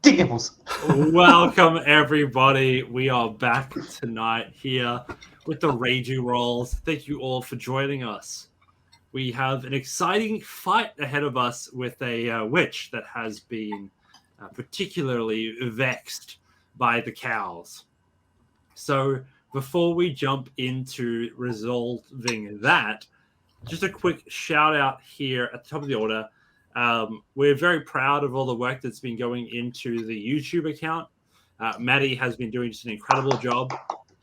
Diggles. Welcome, everybody. We are back tonight here with the Raging Rolls. Thank you all for joining us. We have an exciting fight ahead of us with a witch that has been particularly vexed by the cows. So before we jump into resolving that, just a quick shout out here at the top of the order. We're very proud of all the work that's been going into the YouTube account. Maddie has been doing just an incredible job.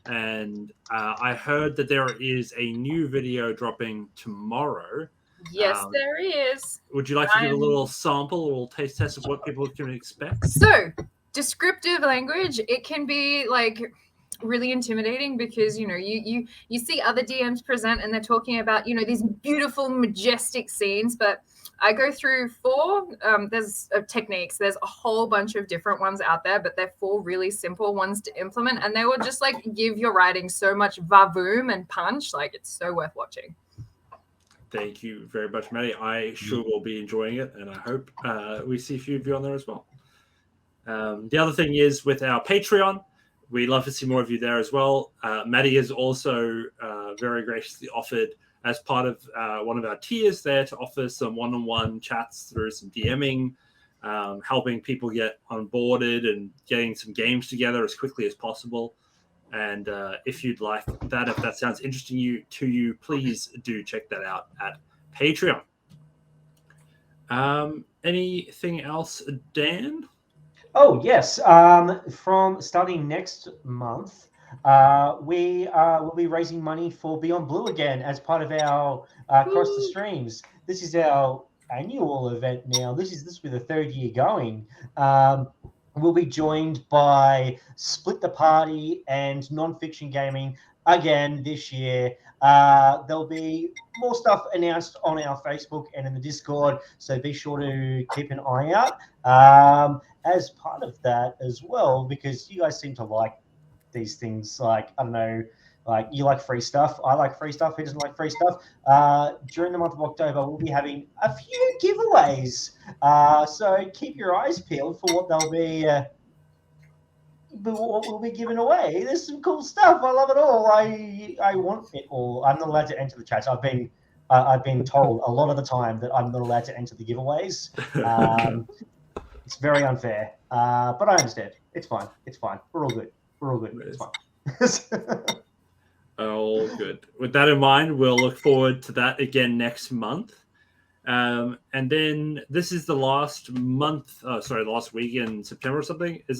And I heard that there is a new video dropping tomorrow. Yes, there is. Would you like to give a little sample, a little taste test of what people can expect? So, descriptive language, it can be like really intimidating because you see other DMs present and they're talking about these beautiful, majestic scenes, but I go through 4 there's techniques. There's a whole bunch of different ones out there, but they're 4 really simple ones to implement, and they will just like give your writing so much vavoom and punch. Like, it's so worth watching. Thank you very much, Maddie. I sure will be enjoying it, and I hope we see a few of you on there as well. The other thing is with our Patreon, we'd love to see more of you there as well. Maddie has also very graciously offered, as part of one of our tiers there, to offer some one-on-one chats through some DMing, helping people get onboarded and getting some games together as quickly as possible. And if you'd like that, if that sounds interesting to you, please do check that out at Patreon. Anything else, Dan? Oh, yes. From starting next month, we will be raising money for Beyond Blue again as part of our Cross the Streams. This is our annual event now. This will be the 3rd year going. We'll be joined by Split the Party and Non-Fiction Gaming again this year. There'll be more stuff announced on our Facebook and in the Discord, so be sure to keep an eye out. As part of that as well, because you guys seem to like these things, like, I don't know, like, you like free stuff, I like free stuff, who doesn't like free stuff? During the month of October, we'll be having a few giveaways, so keep your eyes peeled for what they'll be what we'll be giving away. There's some cool stuff. I love it all. I want it all. I'm not allowed to enter the chats. I've been told a lot of the time that I'm not allowed to enter the giveaways. It's very unfair, but I understand. It's fine. We're all good. It's fine. All good. With that in mind, we'll look forward to that again next month. And then this is the last month. The last week in September or something. Is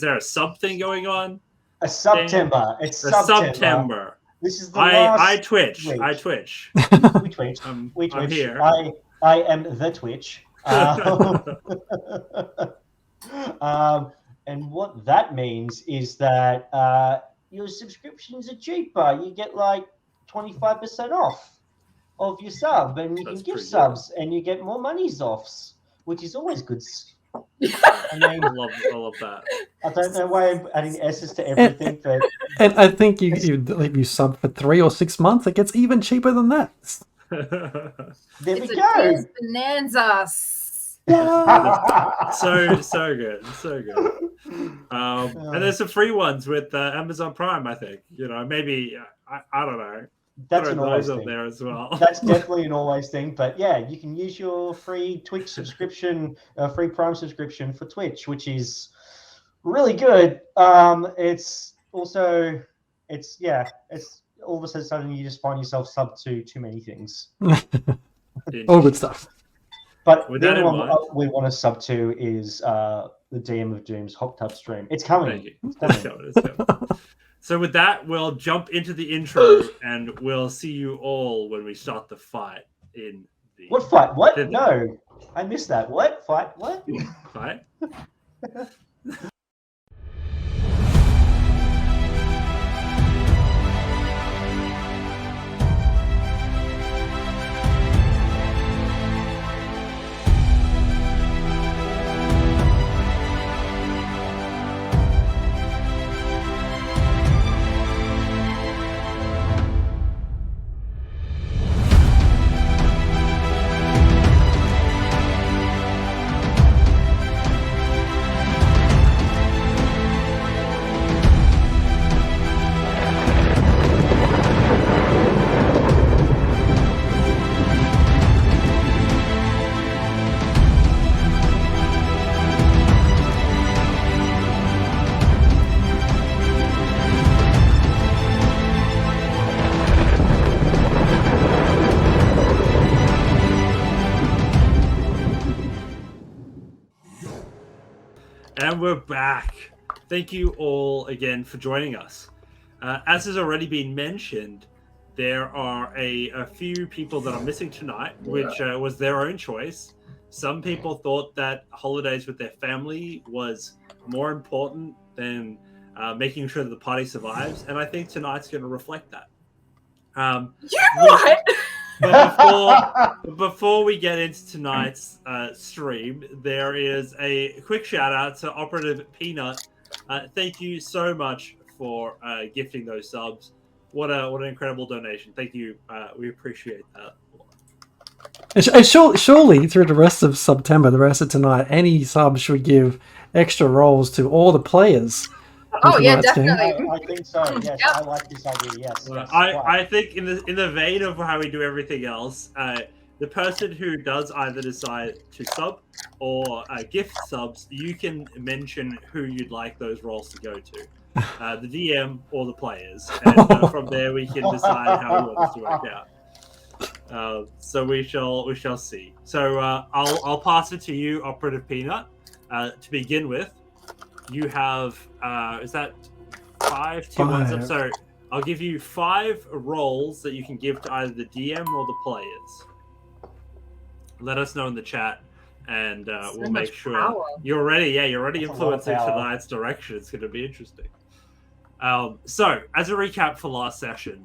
there a sub thing going on? A September. It's September. This is the last. I Twitch. Week. I Twitch. We Twitch. I'm here. I am the Twitch. And what that means is that your subscriptions are cheaper. You get like 25% off of your sub, and you can give subs, and you get more monies offs, which is always good. I love that. I don't know why I'm adding S's to everything, but I think you sub for 3 or 6 months, it gets even cheaper than that. There we go. Bonanzas. so good. And there's some free ones with Amazon Prime, I think. Maybe I don't know. That's an always thing. There as well. That's definitely an always thing. But yeah, you can use your free Twitch subscription, free Prime subscription for Twitch, which is really good. It's all of a sudden you just find yourself sub to too many things. All good stuff. But the other one we want to sub to is the DM of Doom's Hot Tub stream. It's coming. It's coming. So with that, we'll jump into the intro, and we'll see you all when we start the fight in the... What fight? What? No. I missed that. What? Fight? What? Fight? And we're back. Thank you all again for joining us. As has already been mentioned, there are a few people that are missing tonight, which was their own choice. Some people thought that holidays with their family was more important than making sure that the party survives, and I think tonight's going to reflect that. What? But before we get into tonight's stream, there is a quick shout out to Operative Peanut. Thank you so much for gifting those subs. What an incredible donation! Thank you. We appreciate that. And surely through the rest of September, the rest of tonight, any sub should give extra rolls to all the players. Oh yeah, definitely. I think so. Yes, Yep. I like this idea. Yes. Yes, I think in the vein of how we do everything else, the person who does either decide to sub or gift subs, you can mention who you'd like those rolls to go to, the DM or the players, and from there we can decide how we want this to work out. So we shall see. So I'll pass it to you, Operative Peanut, to begin with. You have is that 5 2 1? I'm sorry. I'll give you 5 rolls that you can give to either the DM or the players. Let us know in the chat, and we'll make sure you're ready. Yeah, you're already influencing tonight's direction. It's going to be interesting. So, as a recap for last session,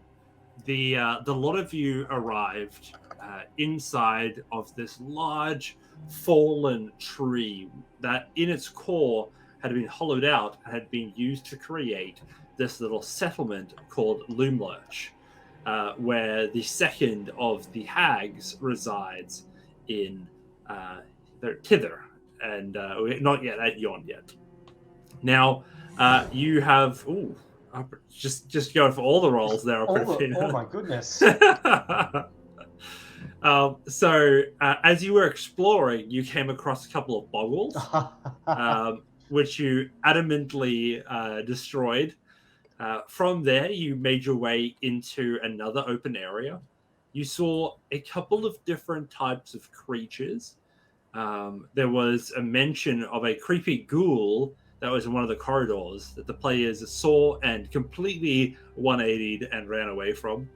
the lot of you arrived inside of this large fallen tree that, in its core, had been hollowed out and had been used to create this little settlement called Loomlurch, where the second of the hags resides in Tither, and we're not yet at Yon yet. Now, you have just go for all the rolls there. Oh my goodness! So, as you were exploring, you came across a couple of boggles, which you adamantly destroyed. From there, you made your way into another open area. You saw a couple of different types of creatures. There was a mention of a creepy ghoul that was in one of the corridors that the players saw and completely 180'd and ran away from.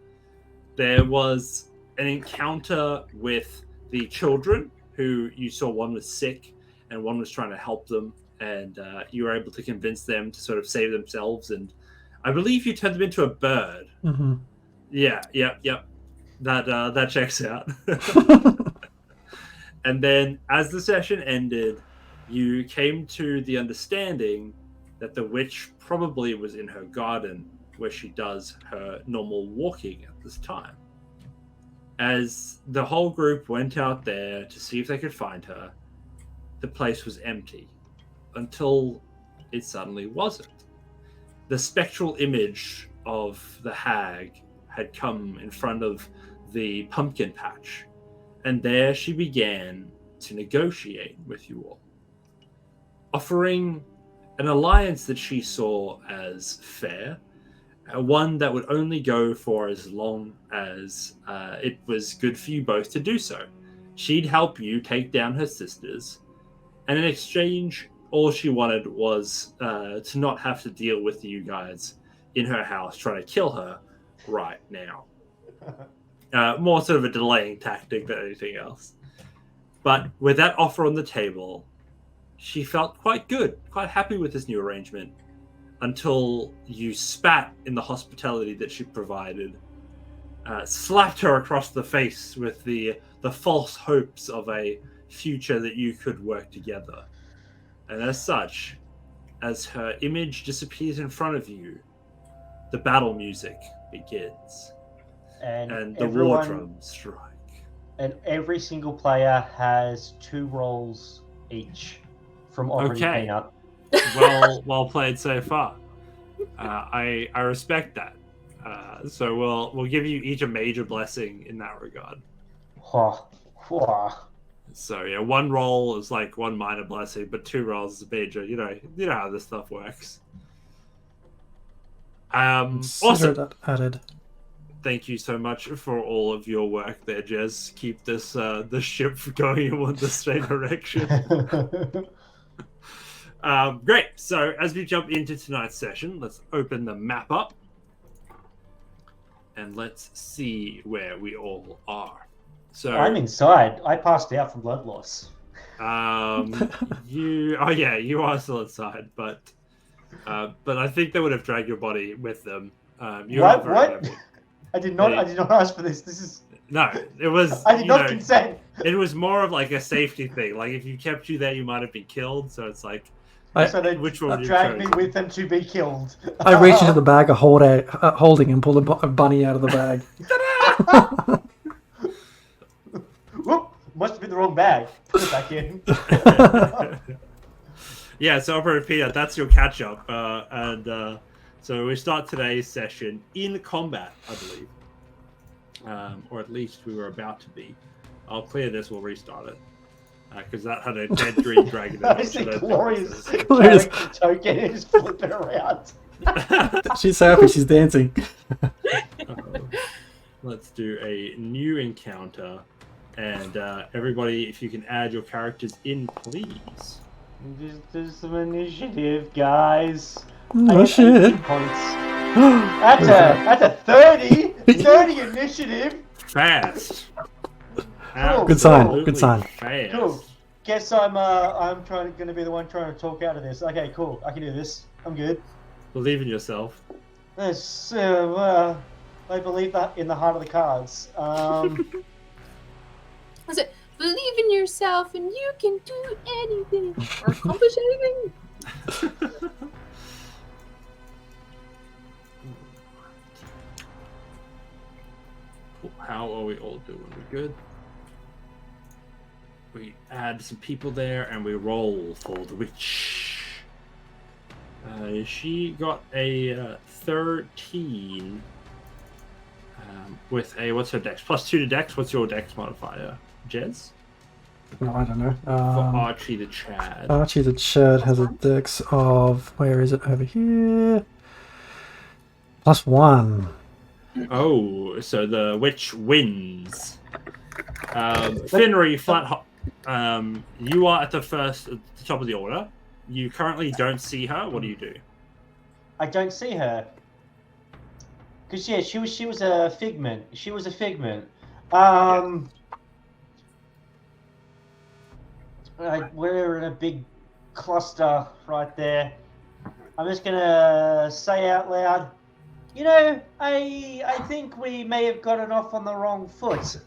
There was an encounter with the children, who you saw one was sick and one was trying to help them, and you were able to convince them to sort of save themselves, and I believe you turned them into a bird. Mm-hmm. Yeah. That checks out. And then as the session ended, you came to the understanding that the witch probably was in her garden, where she does her normal walking at this time. As the whole group went out there to see if they could find her, the place was empty, until it suddenly wasn't. The spectral image of the hag had come in front of the pumpkin patch, and there she began to negotiate with you all, offering an alliance that she saw as fair, one that would only go for as long as it was good for you both to do so. She'd help you take down her sisters, and in exchange, all she wanted was to not have to deal with you guys in her house trying to kill her right now. More sort of a delaying tactic than anything else. But with that offer on the table, she felt quite good, quite happy with this new arrangement, until you spat in the hospitality that she provided, slapped her across the face with the false hopes of a future that you could work together. And as such, as her image disappears in front of you, the battle music begins. And the war drums strike. And every single player has 2 rolls each from Operative Peanut. Well played so far. I respect that. So we'll give you each a major blessing in that regard. So yeah, 1 roll is like 1 minor blessing, but 2 rolls is a major. You know how this stuff works. Awesome. That added. Thank you so much for all of your work there, Jez. Keep this the ship going in the straight direction. Great. So as we jump into tonight's session, let's open the map up. And let's see where we all are. So I'm inside. I passed out from blood loss. you are still inside, but I think they would have dragged your body with them. What? I did not ask for this. This is no. It was. I did not consent. It was more of like a safety thing. Like if you kept you there, you might have been killed. So it's like, so they which one dragged me with them to be killed. I reach into the bag of holding and pull a bunny out of the bag. Whoop! Must have been the wrong bag. Put it back in. Yeah, so Operator Peter, that's your catch up, so we start today's session in combat, I believe, or at least we were about to be. I'll clear this. We'll restart it because that had a dead green dragon. That's a glorious character token. And just flip it around. She's so happy. She's dancing. Let's do a new encounter, and everybody, if you can add your characters in, please. Just do some initiative, guys. Oh shit! Points. That's a 30 initiative. Fast. Cool. Good sign. Good sign. Fast. Cool. Guess I'm going to be the one trying to talk out of this. Okay, cool. I can do this. I'm good. Believe in yourself. Yes, I believe that in the heart of the cards. Was it believe in yourself and you can do anything or accomplish anything? How are we all doing? We good? We add some people there and we roll for the witch. She got a 13 with a, what's her dex? +2 to dex. What's your dex modifier, Jez? No, I don't know. For Archie the Chad. Archie the Chad has a dex of, where is it? Over here. +1. Oh, so the witch wins. Finry, you are at the top of the order. You currently don't see her. What do you do? I don't see her. Because, yeah, she was a figment. She was a figment. We're in a big cluster right there. I'm just going to say out loud, you know, I think we may have gotten off on the wrong foot.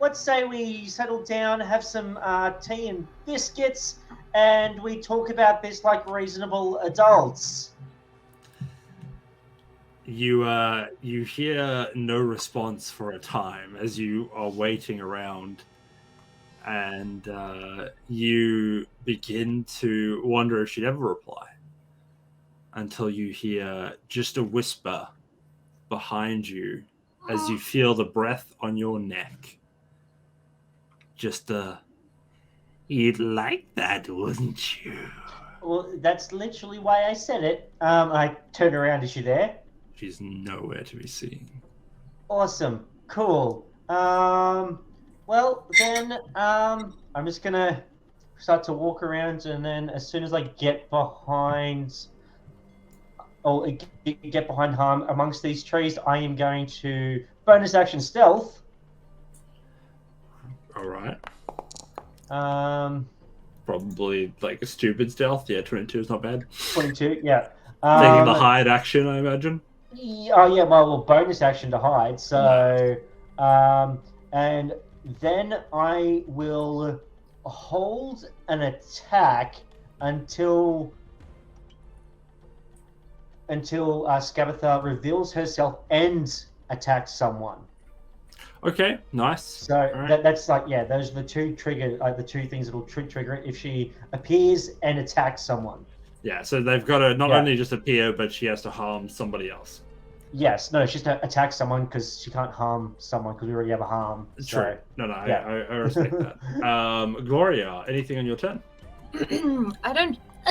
Let's say we settle down, have some tea and biscuits, and we talk about this like reasonable adults. You hear no response for a time as you are waiting around, and you begin to wonder if she'd ever reply. Until you hear just a whisper behind you as you feel the breath on your neck. Just you'd like that, wouldn't you? Well, that's literally why I said it. I turn around. Is she there? She's nowhere to be seen. Awesome. Cool. Well, then, I'm just gonna start to walk around, and then as soon as I get behind... get behind harm amongst these trees, I am going to bonus action stealth. All right. Probably like a stupid stealth. Yeah, 22 is not bad. 22, yeah. Taking the hide action, I imagine. Yeah, well, bonus action to hide. So, and then I will hold an attack until Scabbatha reveals herself and attacks someone. Okay, nice. So right. that's like, yeah, those are the two the two things that'll trigger it if she appears and attacks someone. Yeah, so they've got to not only just appear, but she has to harm somebody else. Yes, no, she's to attack someone because she can't harm someone because we already have a harm. True. So, No, yeah. I respect that. Gloria, anything on your turn? I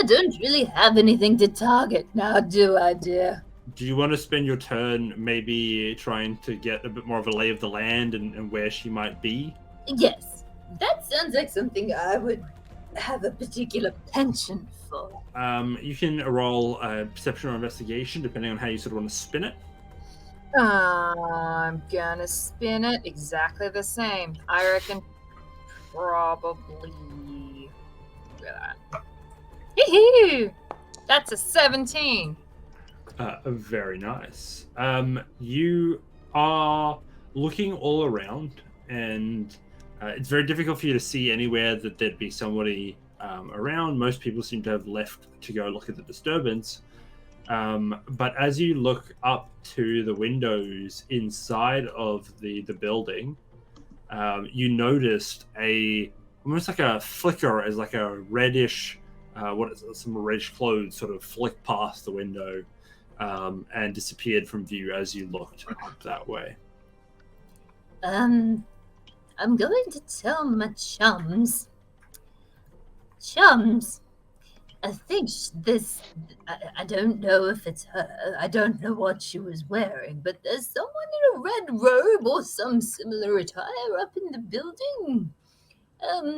don't really have anything to target now, do I, dear? Do you want to spend your turn maybe trying to get a bit more of a lay of the land and where she might be? Yes, that sounds like something I would have a particular penchant for. You can roll perception or investigation, depending on how you sort of want to spin it. I'm gonna spin it exactly the same. I reckon probably. Look at that. Hee-hee! That's a 17. Very nice. You are looking all around, and it's very difficult for you to see anywhere that there'd be somebody around. Most people seem to have left to go look at the disturbance. But as you look up to the windows inside of the building, you noticed almost like a flicker as like a reddish, some reddish clothes sort of flicked past the window and disappeared from view as you looked up that way. I'm going to tell my chums. Chums, I think this. I don't know if it's her. I don't know what she was wearing, but there's someone in a red robe or some similar attire up in the building.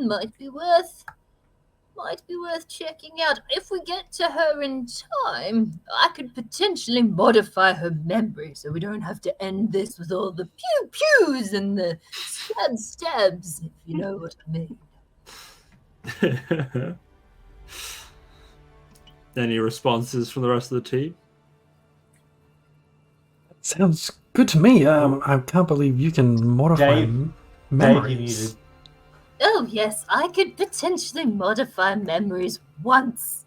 Might be worth checking out. If we get to her in time, I could potentially modify her memory so we don't have to end this with all the pew-pews and the stabs, if you know what I mean. Any responses from the rest of the team? Sounds good to me. I can't believe you can modify memories. Dave, you muted. Oh yes, I could potentially modify memories once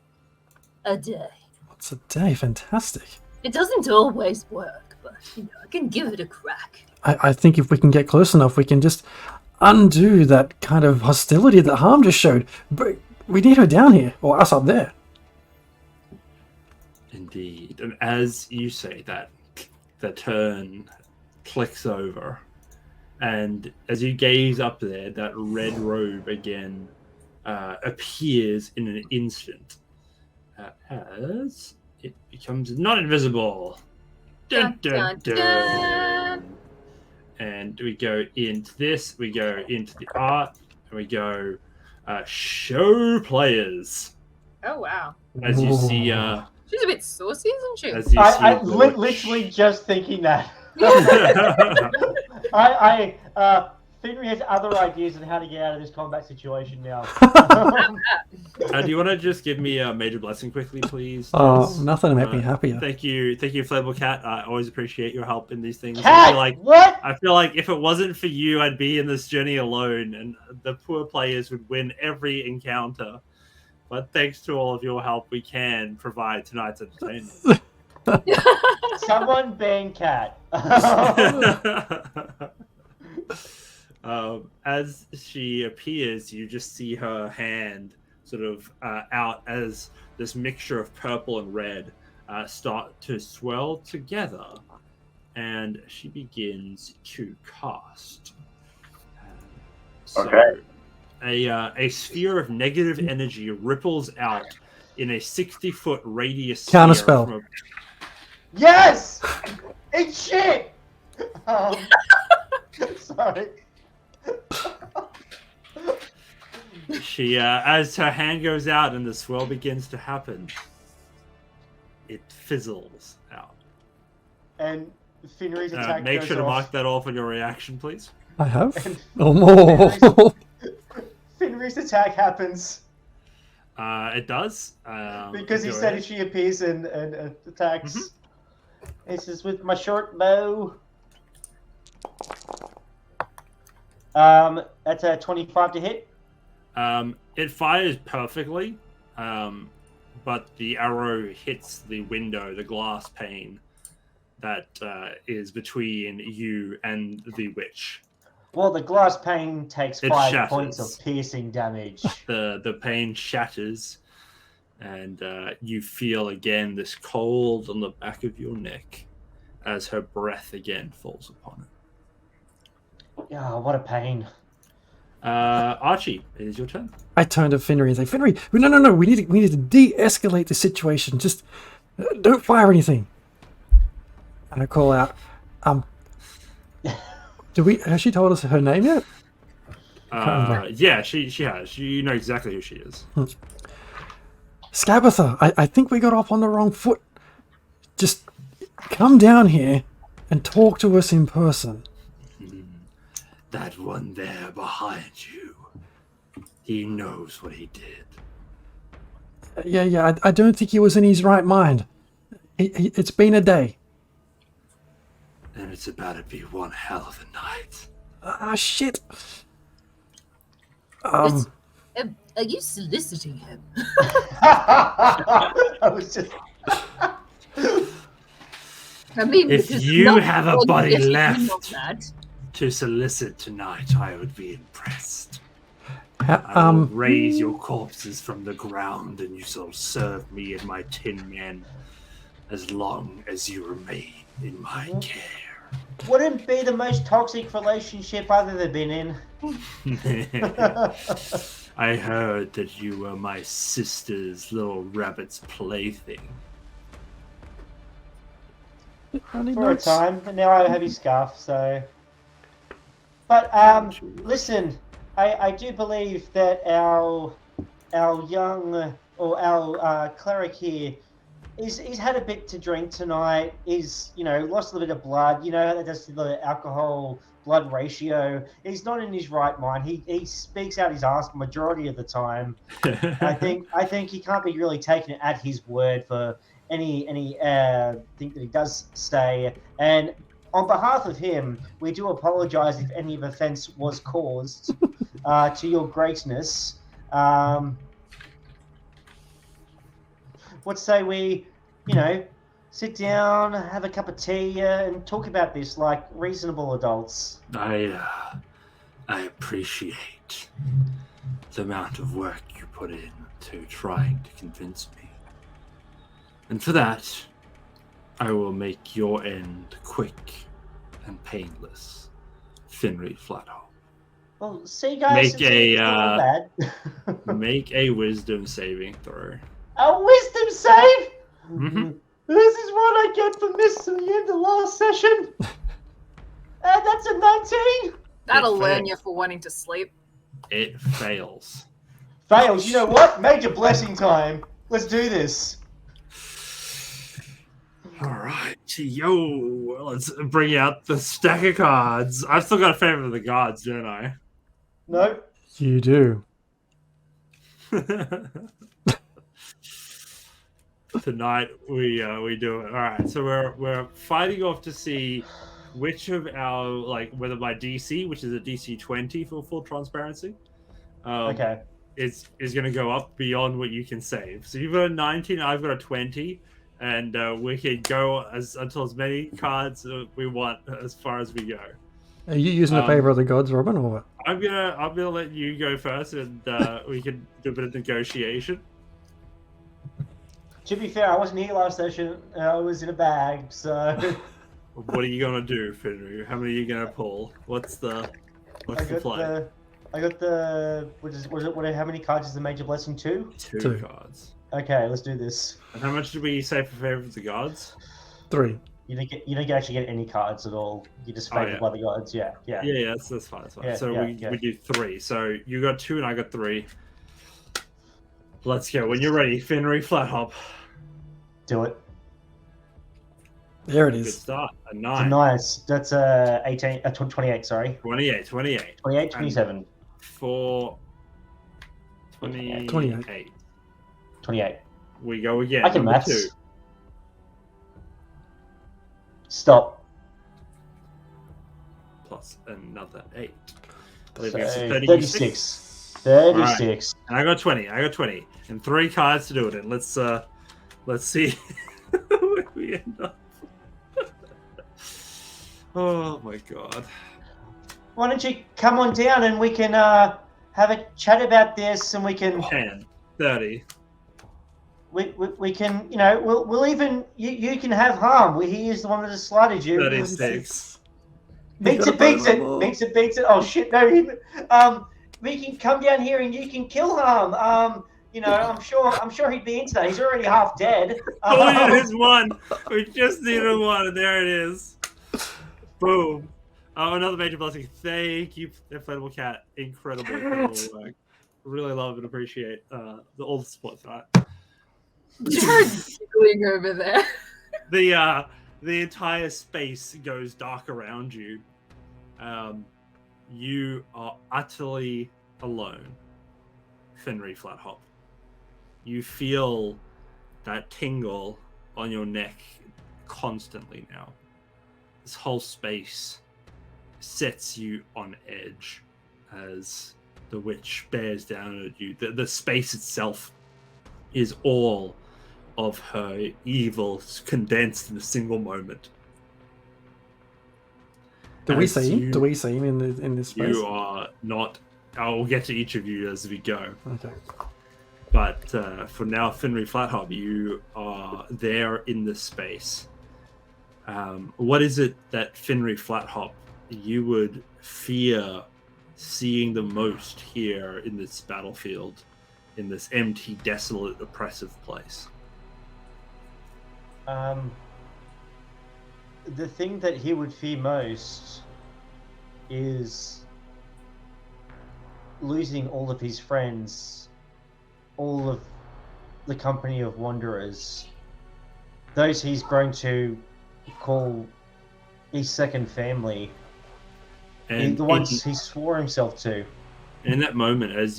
a day. Once a day, fantastic. It doesn't always work, but I can give it a crack. I think if we can get close enough, we can just undo that kind of hostility that Harm just showed. But we need her down here, or us up there. Indeed. And as you say that, the turn clicks over. And as you gaze up there, that red robe again appears in an instant as it becomes not invisible. Dun, dun, dun. And we go into this, we go into the art, and we go show players. Oh, wow. As you see... She's a bit saucy, isn't she? As you I see literally just thinking that. Foundry has other ideas on how to get out of this combat situation now. do you want to just give me a major blessing quickly, please? Oh, nothing to make me happier. Thank you, Flammable Cat. I always appreciate your help in these things. Cat, I feel like if it wasn't for you, I'd be in this journey alone, and the poor players would win every encounter. But thanks to all of your help, we can provide tonight's entertainment. Someone ban Cat. As she appears, you just see her hand sort of out as this mixture of purple and red start to swell together, and she begins to cast. A sphere of negative energy ripples out in a 60-foot radius. Counterspell. Yes! It's shit! Sorry. She, as her hand goes out and the swirl begins to happen, it fizzles out. And Finry's attack make goes sure to off. mark that off on your reaction, please. I have? Oh, more. Finry's attack happens. It does. Because he go said ahead. she appears and attacks. This is with my short bow. That's a 25 to hit. It fires perfectly, but the arrow hits the window, the glass pane that is between you and the witch. Well, the glass pane takes It 5 shatters. points of piercing damage. The pane shatters, and you feel again this cold on the back of your neck as her breath again falls upon it. Oh, what a pain. Archie, it is your turn. I turn to Finry and say, Finry, no, we need to de-escalate the situation. Just don't fire anything. And I call out, has she told us her name yet? Yeah, she has. You know exactly who she is. Scabbatha, I think we got off on the wrong foot. Just come down here and talk to us in person. That one there behind you. He knows what he did. Yeah, I don't think he was in his right mind. It's been a day. And it's about to be one hell of a night. Ah, shit. Are you soliciting him? I was just. I mean, If because you not have a one body gets in left on that. to solicit tonight, I would be impressed. I will raise your corpses from the ground, and you shall serve me and my 10 men as long as you remain in my care. Wouldn't be the most toxic relationship I've ever been in. I heard that you were my sister's little rabbit's plaything. For a time, and now I have his scarf, so... But, listen, I do believe that our young, or our cleric here, he's had a bit to drink tonight, he's, lost a little bit of blood, that does to the alcohol-blood ratio. He's not in his right mind. He speaks out his ass the majority of the time. I think he can't be really taken at his word for any thing that he does say. And on behalf of him, we do apologize if any of offense was caused to your greatness. What say we, sit down, have a cup of tea, and talk about this like reasonable adults. I appreciate the amount of work you put in to trying to convince me. And for that, I will make your end quick and painless. Finry Flathole. Well, see, guys, make a wisdom saving throw. A wisdom save? Mm-hmm. This is what I get for missing the end of last session. That's a 19. That'll learn you for wanting to sleep. It fails. Fails. You know what? Major blessing time. Let's do this. All right, yo, let's bring out the stack of cards. I've still got a favorite of the gods, don't I? No. You do. Tonight we do it. All right, so we're fighting off to see which of our whether my DC, which is a DC 20 for full transparency, Okay. is going to go up beyond what you can save. So you've got a 19, I've got a 20. And we can go until as many cards we want as far as we go. Are you using the favor of the gods, Robin, or what? I'm gonna let you go first, and we can do a bit of negotiation. To be fair, I wasn't here last session. I was in a bag, so. What are you gonna do, Finry? How many are you gonna pull? What's the play? I got the. How many cards is the major blessing? Two cards. Okay, let's do this. And how much did we say for favor of the gods? 3. You don't actually get any cards at all. You're just favored by the gods. Yeah. Yeah, that's fine. That's fine. Yeah, so we do 3. So you got 2 and I got 3. Let's go. When you're ready, Finry Flathop. Do it. There it Good is. start. A 9. Nice. That's 28. Sorry. 28. 27. 4. 28. 28. We go again. I can Number maths. 2. Stop. Plus another 8. So, 36. 36. Right. And I got 20. And 3 cards to do it in. Let's see where we end up. Oh my god. Why don't you come on down and we can have a chat about this, and we can 10, 30. we can, we'll even you can have harm. He is the one that has slighted you. 36. Beats it. Oh shit, no. We can come down here and you can kill harm. I'm sure he'd be into that. He's already half dead. Oh, yeah, there's one. We just needed one, and there it is. Boom. Oh, another major blessing. Thank you, Inflatable Cat. Incredible work. Really love and appreciate all the support tonight. You're giggling over there. The entire space goes dark around you. You are utterly alone, Foundry Flathop. You feel that tingle on your neck constantly now. This whole space sets you on edge as the witch bears down at you. The space itself is all of her evil condensed in a single moment. Do we see him? Do we see him in this space? You are not. I will get to each of you as we go. Okay. But for now, Foundry Flathop, you are there in this space. What is it that Foundry Flathop you would fear seeing the most here in this battlefield, in this empty, desolate, oppressive place? The thing that he would fear most is losing all of his friends, all of the company of wanderers, those he's grown to call his second family, And the ones he swore himself to. In that moment, as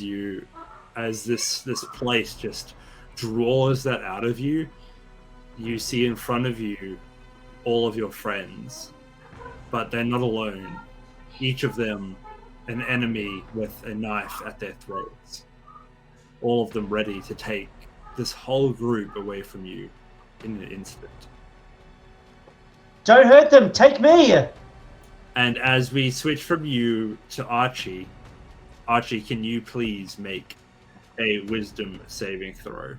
this place just draws that out of you, you see in front of you all of your friends, but they're not alone. Each of them an enemy with a knife at their throats. All of them ready to take this whole group away from you in an instant. Don't hurt them! Take me! And as we switch from you to Archie, can you please make a wisdom saving throw?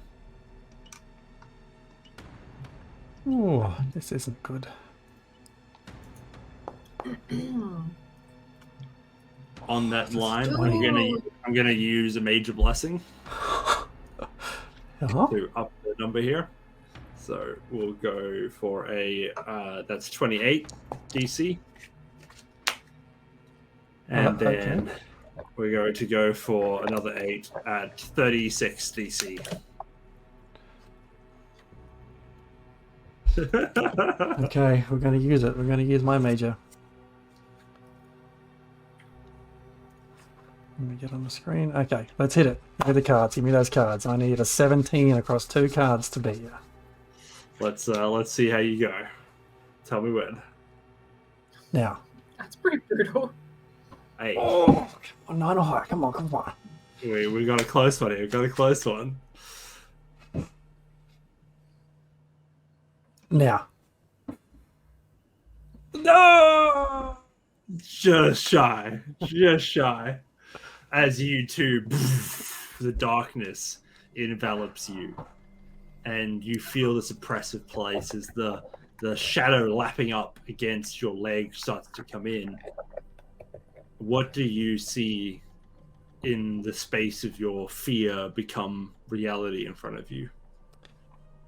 Oh, this isn't good. On that line, I'm gonna use a major blessing to up the number here. So we'll go for a that's 28 DC, and then we're going to go for another 8 at 36 DC. Okay, we're going to use it. We're going to use my major. Let me get on the screen. Okay, let's hit it. Give me the cards. Give me those cards. I need a 17 across 2 cards to beat you. Let's see how you go. Tell me when. Now. That's pretty brutal. Hey. Oh, come on, 9 or higher. Come on. We got a close one here. We got a close one. Now. No! Just shy. As you two, the darkness envelops you, and you feel this oppressive place as the shadow lapping up against your leg starts to come in. What do you see in the space of your fear become reality in front of you?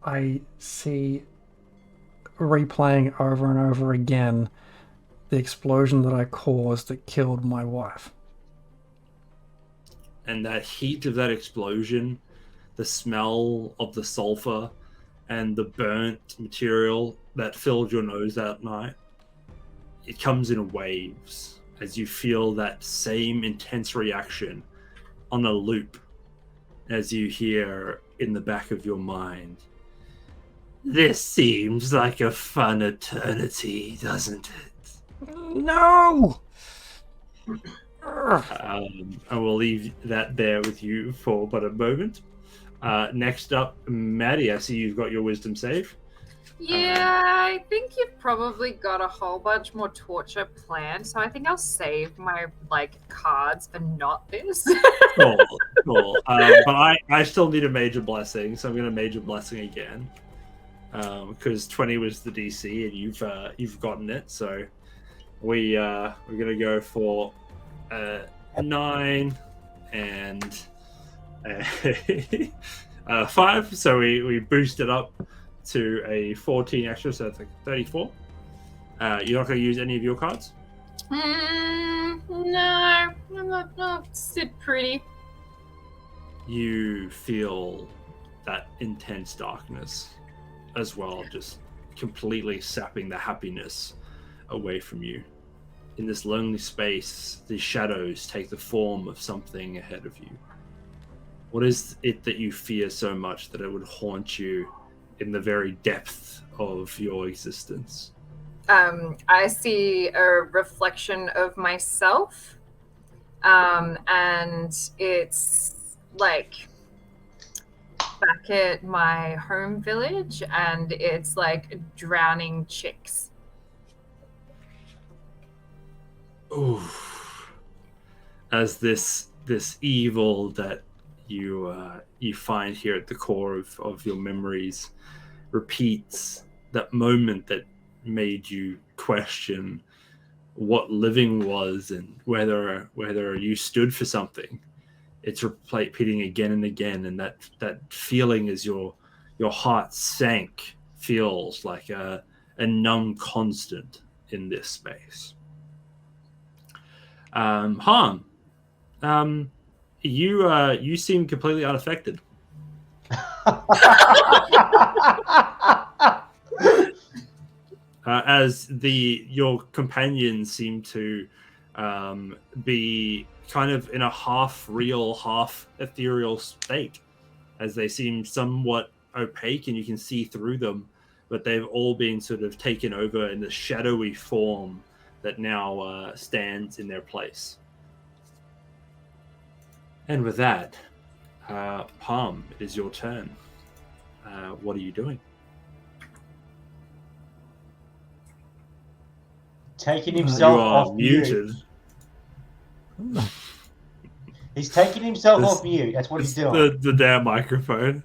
I see, replaying over and over again, the explosion that I caused that killed my wife. And that heat of that explosion, the smell of the sulfur, and the burnt material that filled your nose that night, it comes in waves as you feel that same intense reaction on a loop as you hear in the back of your mind, "This seems like a fun eternity, doesn't it?" No! I will leave that there with you for but a moment. Next up, Maddie, I see you've got your wisdom save. Yeah, I think you've probably got a whole bunch more torture planned, so I think I'll save my cards for not this. Cool. But I still need a major blessing, so I'm going to major blessing again. Because 20 was the DC and you've gotten it, so we're going to go for 9 and 5, so we boost it up to a 14 extra, so it's 34. You're not going to use any of your cards? No, I'm not sit pretty. You feel that intense darkness as well, just completely sapping the happiness away from you. In this lonely space, the shadows take the form of something ahead of you. What is it that you fear so much that it would haunt you in the very depth of your existence? I see a reflection of myself, and it's like back at my home village, and it's like drowning chicks. Ooh. As this evil that you find here at the core of your memories repeats that moment that made you question what living was and whether you stood for something. It's repeating again and again, and that feeling as your heart sank feels like a numb constant in this space. Han, you seem completely unaffected. As your companions seem to be kind of in a half real, half ethereal state, as they seem somewhat opaque and you can see through them, but they've all been sort of taken over in the shadowy form that now stands in their place. And with that, Palm, it is your turn. What are you doing? Taking himself You are off mute. muted. He's taking himself off mute. That's what he's doing. The damn microphone.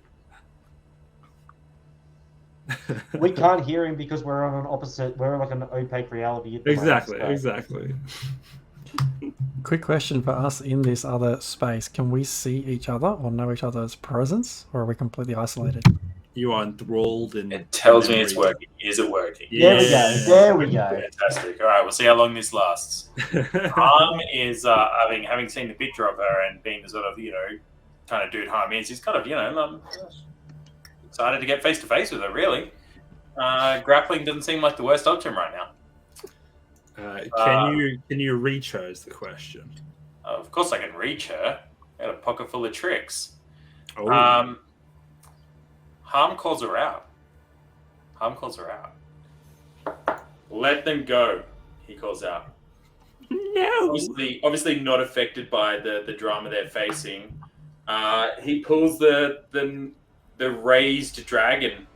We can't hear him because we're on an opposite. We're like an opaque reality. At the moment, Exactly. Quick question for us in this other space. Can we see each other or know each other's presence, or are we completely isolated? You are enthralled in. It tells me it's working. Is it working? There we go. Fantastic. All right, we'll see how long this lasts. Is having seen the picture of her and being the sort of kind of dude Harm is. He's kind of excited to get face to face with her. Really, grappling doesn't seem like the worst option right now. Can you reach her? Is the question. Of course, I can reach her. I got a pocket full of tricks. Oh. Harm calls her out. Let them go, he calls out. No. Obviously not affected by the drama they're facing. He pulls the raised dragon,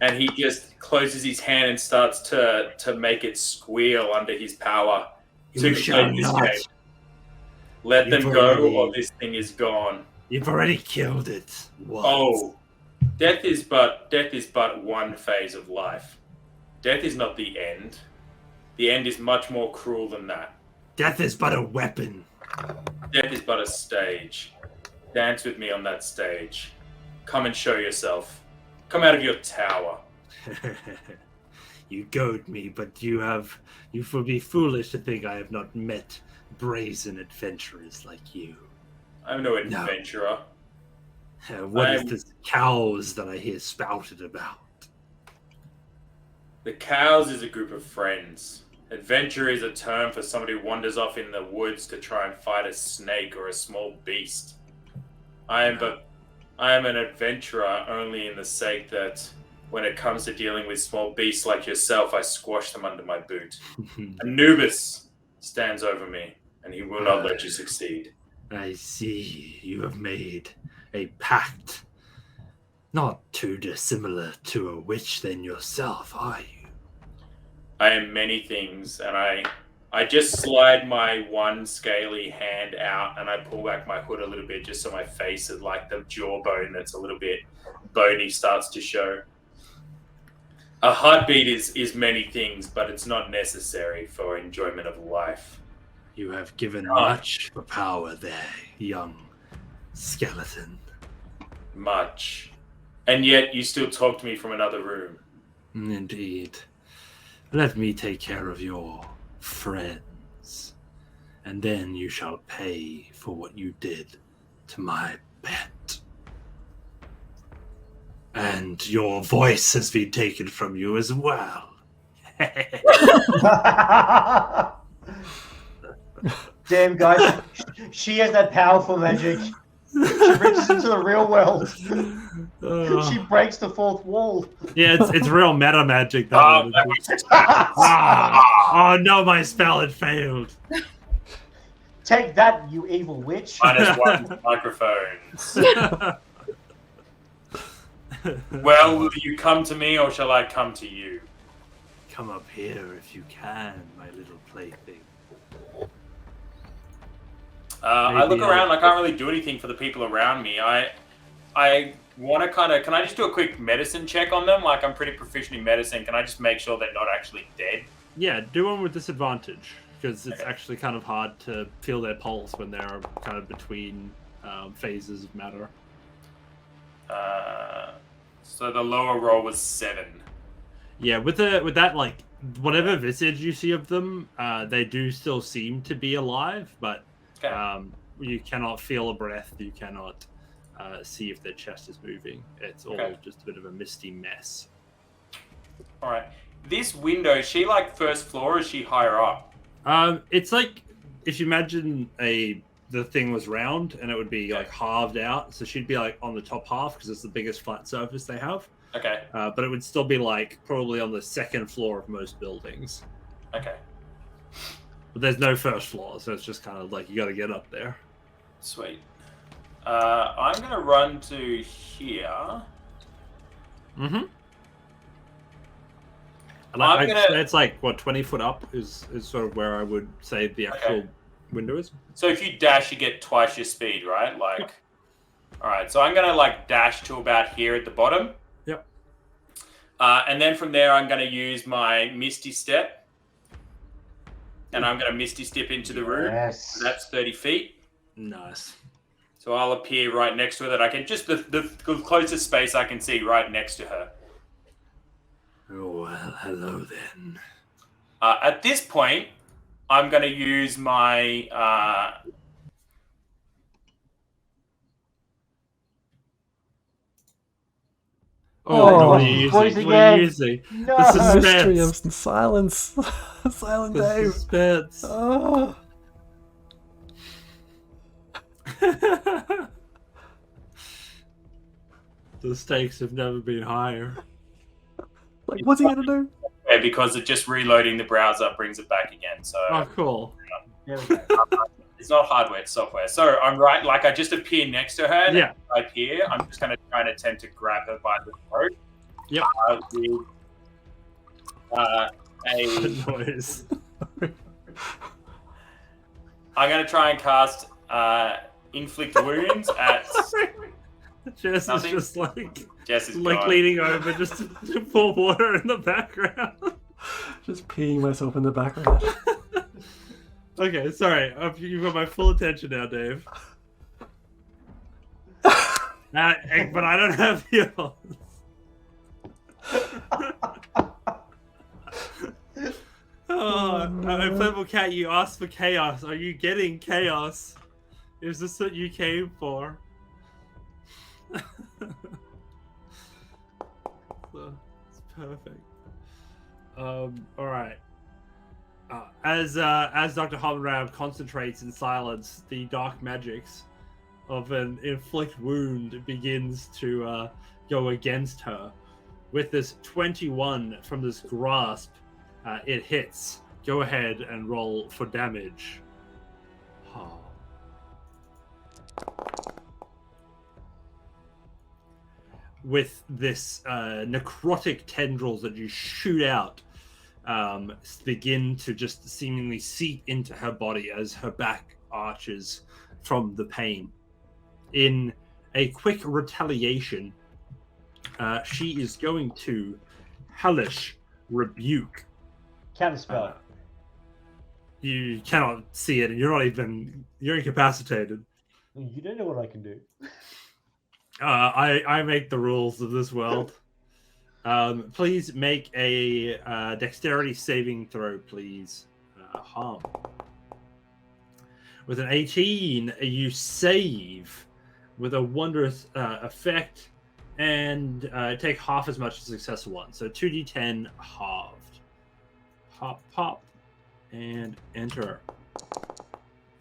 and he just closes his hand and starts to make it squeal under his power. You shall not. Let them go, or this thing is gone. You've already killed it once. Oh. Death is but one phase of life. Death is not the end. The end is much more cruel than that. Death is but a weapon. Death is but a stage. Dance with me on that stage. Come and show yourself. Come out of your tower. You goad me, but you would be foolish to think I have not met brazen adventurers like you. I'm no adventurer. What is this cows that I hear spouted about? The cows is a group of friends. Adventure is a term for somebody who wanders off in the woods to try and fight a snake or a small beast. I am an adventurer only in the sake that when it comes to dealing with small beasts like yourself, I squash them under my boot. Anubis stands over me, and he will not let you succeed. I see you have made a pact. Not too dissimilar to a witch than yourself, are you? I am many things, and I just slide my one scaly hand out and I pull back my hood a little bit just so my face is like the jawbone that's a little bit bony starts to show. A heartbeat is many things, but it's not necessary for enjoyment of life. You have given much for power there, young skeleton. Much. And yet you still talk to me from another room. Indeed. Let me take care of your friends. And then you shall pay for what you did to my pet. And your voice has been taken from you as well. Damn, guys. She has that powerful magic. She reaches into the real world. She breaks the fourth wall. Yeah, it's real meta magic. Oh, Oh no, my spell had failed. Take that, you evil witch. -1 microphones. Well, will you come to me or shall I come to you? Come up here if you can, my little plaything. I look around. I can't really do anything for the people around me. I want to kind of. Can I just do a quick medicine check on them? Like I'm pretty proficient in medicine. Can I just make sure they're not actually dead? Yeah, do one with disadvantage because it's actually kind of hard to feel their pulse when they're kind of between phases of matter. So the lower roll was 7. Yeah, with that, like whatever visage you see of them, they do still seem to be alive, but you cannot feel a breath. You cannot see if their chest is moving. It's all just a bit of a misty mess. All right. This window, is she like first floor or is she higher up? It's like if you imagine the thing was round and it would be like halved out, so she'd be like on the top half because it's the biggest flat surface they have. Okay. But it would still be like probably on the second floor of most buildings. Okay. But there's no first floor, so it's just kind of like you got to get up there. Sweet. I'm gonna run to here. Mm-hmm. And it's like what 20 foot up is sort of where I would say the actual window is. So if you dash, you get twice your speed, right? Like, all right. So I'm gonna like dash to about here at the bottom. Yep. And then from there, I'm gonna use my Misty Step, and I'm gonna Misty Step into the room. Yes. So that's 30 feet. Nice. So I'll appear right next to her. That I can just the closest space I can see right next to her. Oh, well, hello then. At this point, I'm going to use my... what are you using? What are you using? No. The Mystery of suspense. silence. Silent The Dave. suspense. Oh. The stakes have never been higher. Like, what's he gonna do? Yeah, because it just reloading the browser brings it back again. So Oh, cool. There we go. it's not hardware, it's software. So I'm right, like I just appear next to her. And Yeah. I appear. I'm just going to try and attempt to grab her by the throat. Yep. With a Noise. I'm going to try and cast inflict wounds at. Jess Nothing? is just like Jess is like gone. leaning over just to pour water in the background. Just peeing myself in the background. Okay, sorry. You've got my full attention now, Dave. But I don't have yours. Playable Cat, you asked for chaos. Are you getting chaos? Is this what you came for? So, it's perfect. All right. As Dr. Hovenrab concentrates in silence, the dark magics of an inflict wound begins to go against her. With this 21 from this grasp, it hits. Go ahead and roll for damage. Oh. With this necrotic tendrils that you shoot out begin to just seemingly seep into her body as her back arches from the pain. In a quick retaliation, she is going to hellish rebuke. Counterspell. You cannot see it, and you're incapacitated. You don't know what I can do. I make the rules of this world. Please make a dexterity saving throw, please. harm. With an 18, you save with a wondrous effect and take half as much as a successful one. So 2d10 halved. Pop, pop, and enter.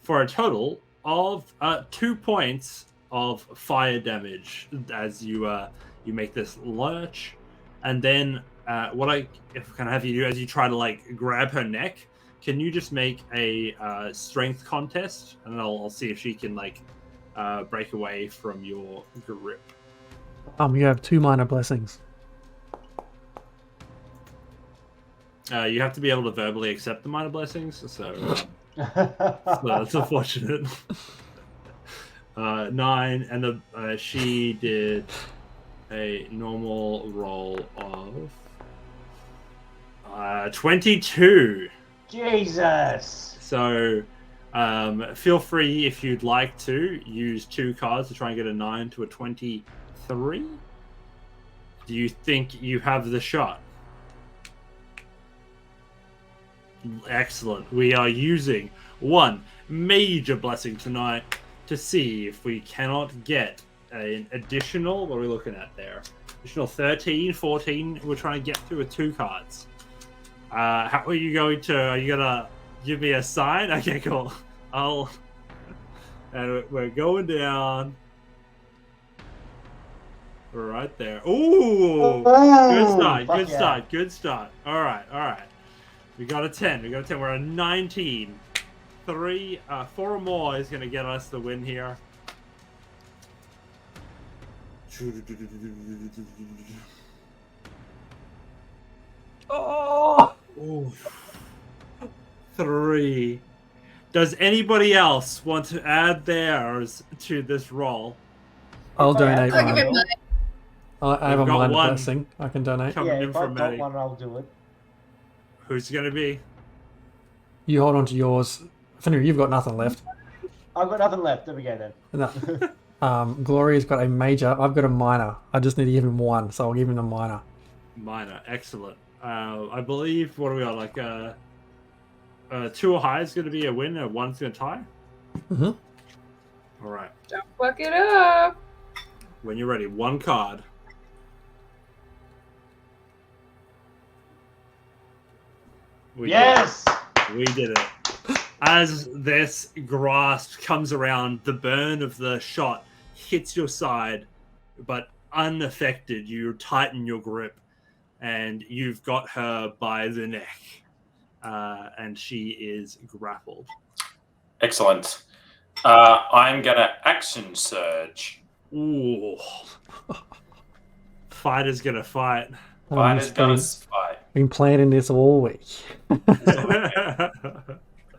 For a total of 2 points of fire damage as you make this lurch. And then what I can have you do as you try to like grab her neck, can you just make a strength contest, and I'll see if she can like break away from your grip. You have 2 minor blessings. You have to be able to verbally accept the minor blessings, so that's unfortunate. 9, and she did a normal roll of 22. Jesus. So feel free, if you'd like to, use 2 cards to try and get a 9 to a 23. Do you think you have the shot? Excellent. We are using 1 major blessing tonight to see if we cannot get an additional, what are we looking at there? Additional 13, 14, we're trying to get through with 2 cards. How are you going to give me a sign? Okay, cool. And we're going down. Right there. Ooh! Good start. All right. We got a 10. We're a 19. 4 or more is going to get us the win here. Oh! Ooh. 3. Does anybody else want to add theirs to this roll? I'll donate I'll give mine. him mine. I have a We've got minor 1. blessing. I can donate. Coming Yeah, in if I've from got Maddie. one, I'll do it. Who's it going to be? You hold on to yours. Foundry, you've got nothing left. I've got nothing left. There we go then. No. Gloria's got a major. I've got a minor. I just need to give him 1, so I'll give him a minor. Minor, excellent. I believe, what are we on? Like 2 or high is going to be a win, and 1's going to tie? Mm-hmm. All right. Don't fuck it up. When you're ready, 1 card. Yes! We did it. As this grasp comes around, the burn of the shot hits your side, but unaffected. You tighten your grip, and you've got her by the neck, and she is grappled. Excellent. I'm going to action surge. Ooh. Fighter's going to fight. Fighter's going to fight. Been planning this all week.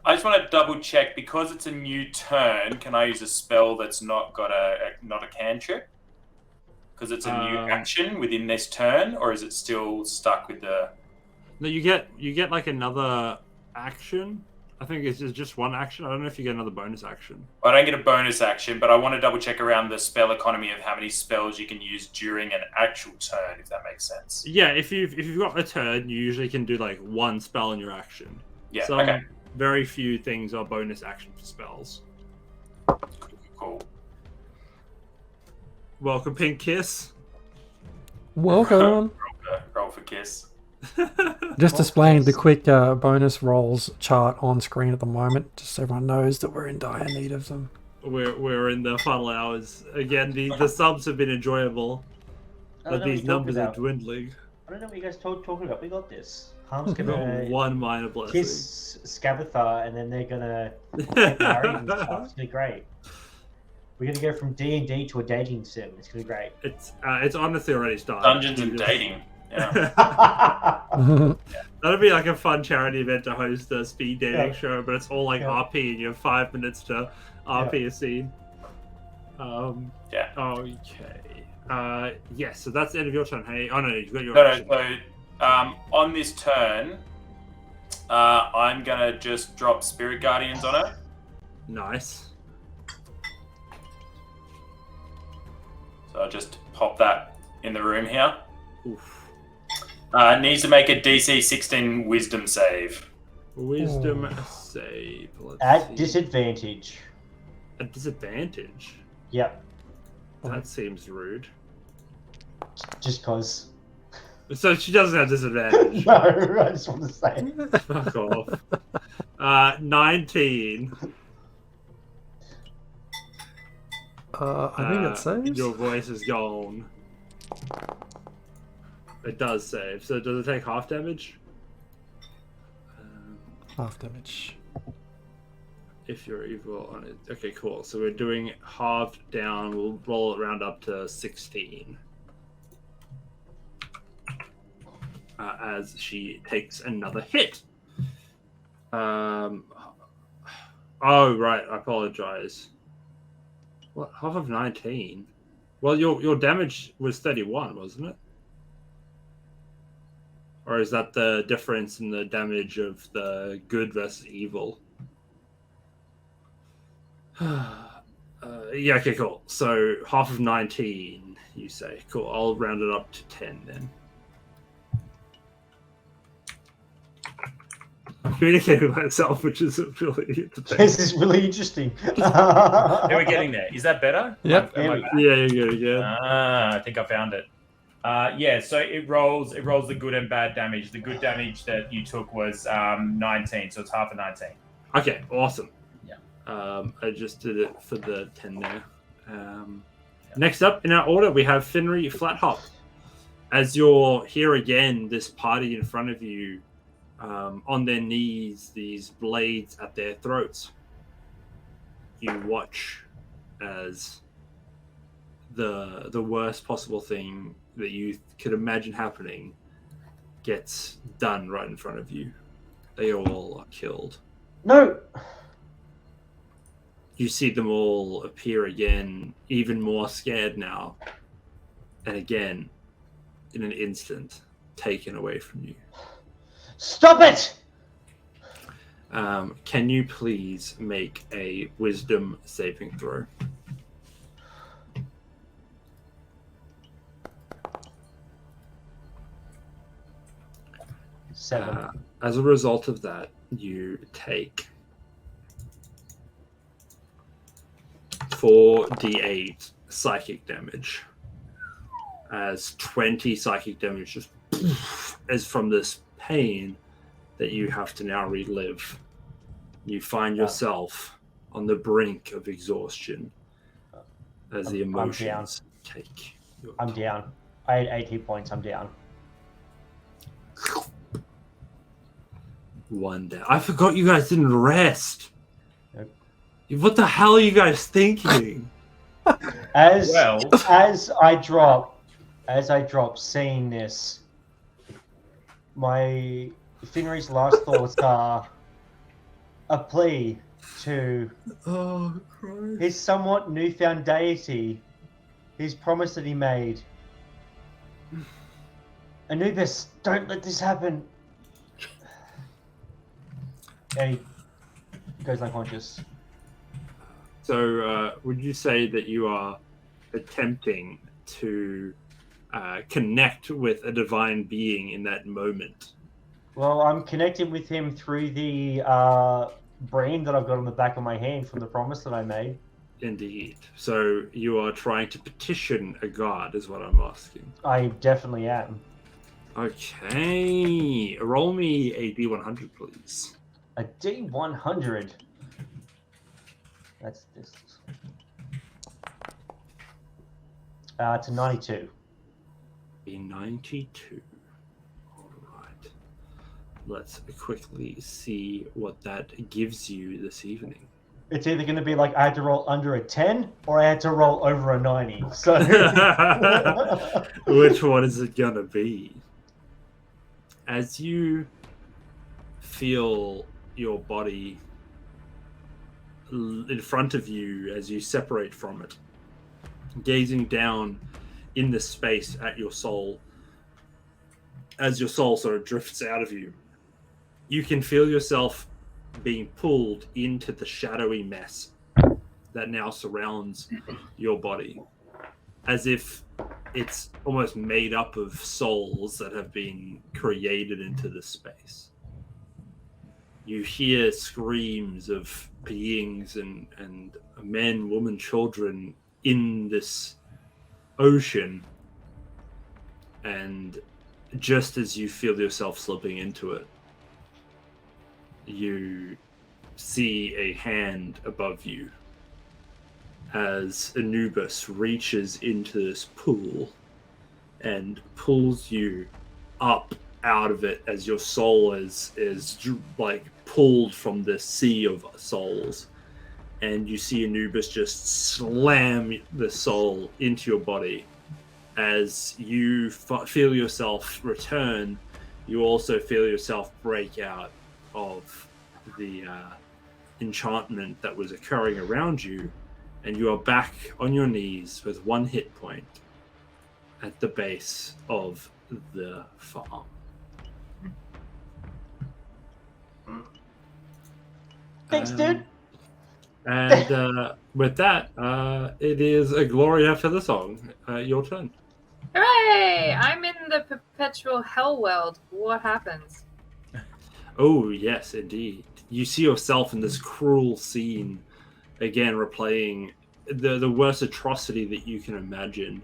I just want to double check, because it's a new turn, can I use a spell that's not a cantrip? Because it's a new action within this turn, or is it still stuck with the... No, you get like another action. I think it's just 1 action. I don't know if you get another bonus action. I don't get a bonus action, but I want to double check around the spell economy of how many spells you can use during an actual turn, if that makes sense. Yeah, if you've got a turn, you usually can do like 1 spell in your action. Yeah, Some okay. very few things are bonus action for spells. Cool. Welcome, Pink Kiss. Welcome. Roll for kiss. Just displaying the quick bonus rolls chart on screen at the moment, just so everyone knows that we're in dire need of them. We're in the final hours. Again, the subs have been enjoyable, but these numbers are dwindling. I don't know what you guys talking about. We got this. Harm's gonna 1 minor blessing. kiss Scabbatha, and then they're gonna get married and stuff. It's gonna be great. We're gonna go from D&D to a dating sim. It's gonna be great. It's honestly already started. Dungeons and dating. Yeah. That'd be like a fun charity event to host a speed dating show, but it's all like Yeah. RP, and you have 5 minutes to RP a scene. Yeah. Okay. Yes. So that's the end of your turn. Hey. Oh no, you've got your. No, action. so on this turn, I'm gonna just drop Spirit Guardians on her. Nice. So I'll just pop that in the room here. Oof. Needs to make a DC 16 Wisdom save. Wisdom save. Let's At see. disadvantage. At disadvantage? Yep. That seems rude. Just cause. So she doesn't have disadvantage. No, I just want to say. Fuck off. 19. I think it saves. Your voice is gone. It does save. So does it take half damage? Half damage. If you're evil on it. Okay, cool. So we're doing halved down. We'll roll it round up to 16. As she takes another hit. Oh, right. I apologize. What? Half of 19? Well, your damage was 31, wasn't it? Or is that the difference in the damage of the good versus evil? Yeah, okay, cool. So half of 19, you say. Cool, I'll round it up to 10 then. I'm communicating with myself, which is really entertaining. This is really interesting. Yeah, we're getting there. Is that better? Yep. Am I Yeah. back? Yeah, you're good, yeah. I think I found it. Yeah, so it rolls the good and bad damage. The good damage that you took was 19, so it's half of 19. Okay, awesome. Yeah. I just did it for the 10 there. Next up in our order, we have Finry Flathop. As you're here again, this party in front of you, on their knees, these blades at their throats. You watch as the worst possible thing that you could imagine happening gets done right in front of you. They all are killed. No. You see them all appear again, even more scared now. And again, in an instant, taken away from you. Stop it! Can you please make a wisdom saving throw? Seven. As a result of that, you take 4d8 psychic damage. As 20 psychic damage just is from this pain that you have to now relive. You find yourself on the brink of exhaustion as the emotions take your I'm down. I had 8 hit points. I'm down. one day. I forgot you guys didn't rest. Nope. What the hell are you guys thinking? As Well- I drop, seeing this, my Finry's last thoughts are a plea to Oh, Christ. his somewhat newfound deity, his promise that he made. Anubis, don't let this happen. And he goes unconscious. So, would you say that you are attempting to connect with a divine being in that moment? Well, I'm connecting with him through the brain that I've got on the back of my hand from the promise that I made. Indeed. So, you are trying to petition a god, is what I'm asking. I definitely am. Okay. Roll me a D100, please. A D100. That's this. It's a 92. A 92. All right. Let's quickly see what that gives you this evening. It's either going to be like I had to roll under a 10 or I had to roll over a 90. So Which one is it gonna be? As you feel your body in front of you as you separate from it, gazing down in the space at your soul, as your soul sort of drifts out of you, you can feel yourself being pulled into the shadowy mess that now surrounds your body, as if it's almost made up of souls that have been created into this space. You hear screams of beings and men, women, children in this ocean. And just as you feel yourself slipping into it, you see a hand above you as Anubis reaches into this pool and pulls you up out of it as your soul is like pulled from this sea of souls, and you see Anubis just slam the soul into your body. As you feel yourself return, you also feel yourself break out of the enchantment that was occurring around you, and you are back on your knees with 1 hit point at the base of the farm. Thanks, dude. And with that, it is a glory after the song. Your turn. Hooray! I'm in the perpetual hell world. What happens? Oh, yes, indeed. You see yourself in this cruel scene, again, replaying the worst atrocity that you can imagine,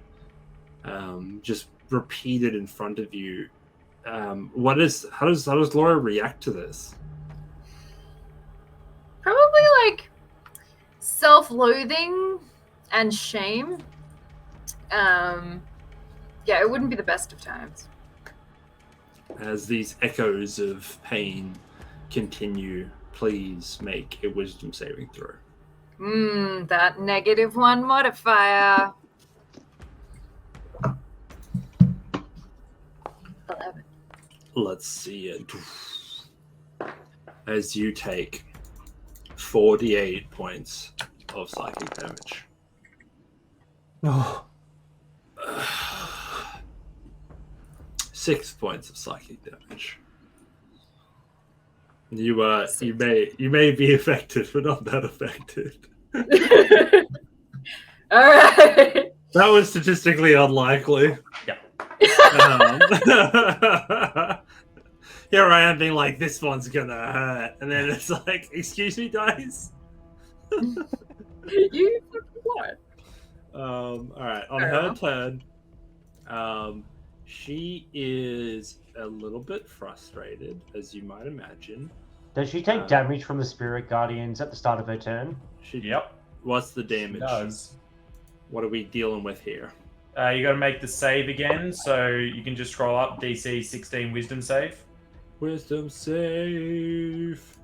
just repeated in front of you. How does Laura react to this? Probably like self-loathing and shame. Yeah, it wouldn't be the best of times. As these echoes of pain continue, please make a wisdom saving throw. That -1 modifier. 11. Let's see it. As you take 48 points of psychic damage. Oh, 6 points of psychic damage. You may be affected, but not that affected. All right. That was statistically unlikely. Yeah. Here I am being like, this one's gonna hurt, and then it's like, excuse me, guys. You what? All right. On her turn, she is a little bit frustrated, as you might imagine. Does she take damage from the spirit guardians at the start of her turn? Yep. What's the damage? She does. What are we dealing with here? You got to make the save again, so you can just scroll up DC 16 Wisdom save. Wisdom save.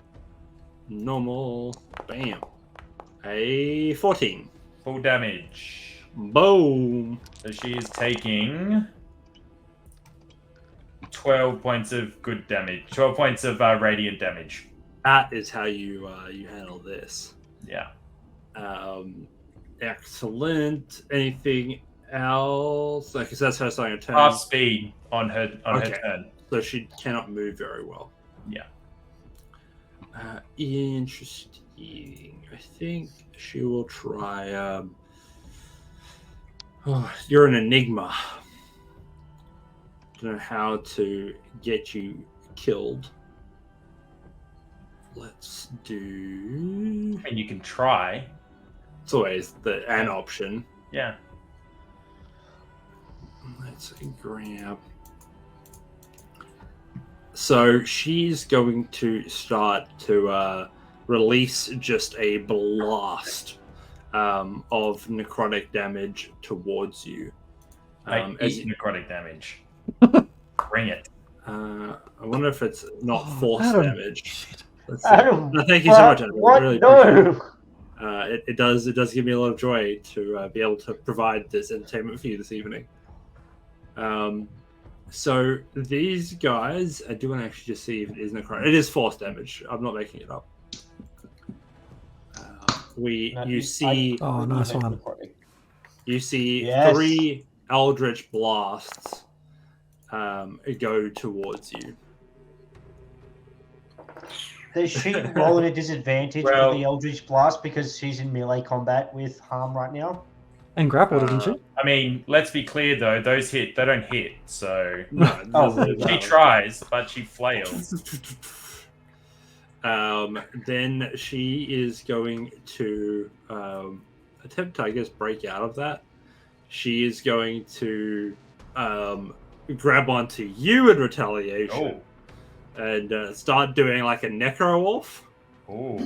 Normal. Bam. A 14. Full damage. Boom. So she is taking 12 points of good damage. 12 points of radiant damage. That is how you handle this. Yeah. Excellent. Anything else? Because that's her starting her turn. Half speed on her turn. So she cannot move very well. Yeah. Interesting. I think she will try. You're an enigma. Don't know how to get you killed. Let's do. I mean, you can try. It's always an option. Yeah. Let's grab. So she's going to start to release just a blast of necrotic damage towards you. Necrotic damage. Bring it. I wonder if it's not force damage. Let's see. Adam, No, thank you so much, Adam. What? I really No. it does give me a lot of joy to be able to provide this entertainment for you this evening. So these guys, I do want to actually just see if it is necrotic. It is force damage. I'm not making it up. You see. Oh, nice one. You see Yes. 3 eldritch blasts go towards you. Does she roll at a disadvantage Well- with the Eldritch Blast because she's in melee combat with harm right now? And grappled, didn't she? I mean, let's be clear though; they don't hit. So No, Oh, there's- she tries, but she flails. Then she is going to attempt to, I guess, break out of that. She is going to grab onto you in retaliation and start doing like a necro wolf. Oh.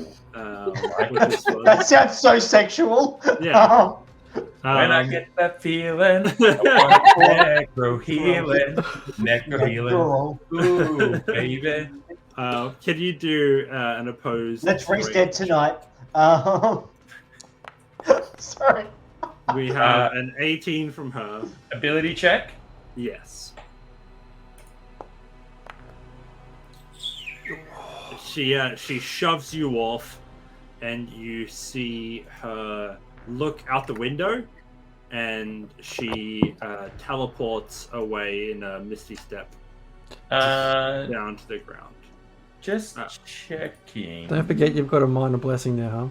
Which is fun. That sounds so sexual. Yeah. When I get that feeling, I want necro healing. Necro healing. Ooh, baby. Can you do an opposed? Let's race dead tonight. Sorry. We have an 18 from her. Ability check. Yes. She shoves you off, and you see her look out the window, and she teleports away in a misty step down to the ground. Just checking. Don't forget you've got a minor blessing now, huh?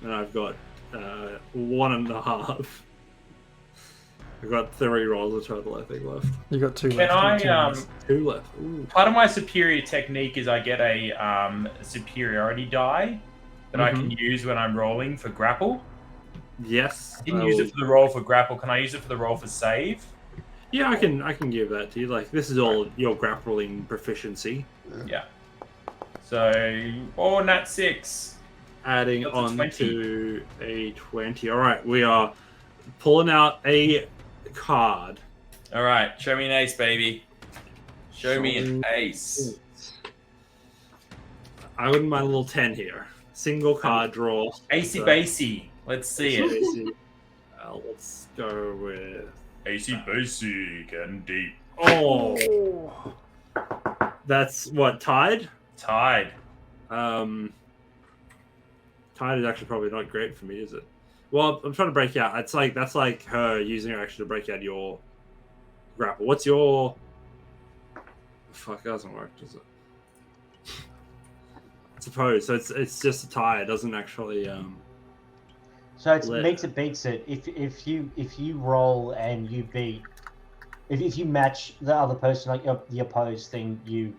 And I've got 1.5. I've got 3 rolls of total, I think, left. You got 2 Can left. I 2 left. Ooh. Part of my superior technique is I get a superiority die that I can use when I'm rolling for grapple. Yes. I didn't use it for the roll for grapple. Can I use it for the roll for save? Yeah, I can give that to you. Like, this is all your grappling proficiency. Yeah. So, nat 6. Adding That's a on 20. to a 20. All right, we are pulling out a card. All right, show me an ace, baby. Show me an ace. I wouldn't mind a little 10 here. Single card draw. Acey basey. Let's see it. Let's go with Acey basey, getting deep. Oh, that's what, tied? Tied. Tied is actually probably not great for me, is it? Well, I'm trying to break out. That's like her using her action to break out your grapple. What's your? Fuck, that doesn't work, does it? I suppose. So it's just a tie. It doesn't actually. So it makes it beats it. If you roll and you beat, if you match the other person, like the opposed thing, you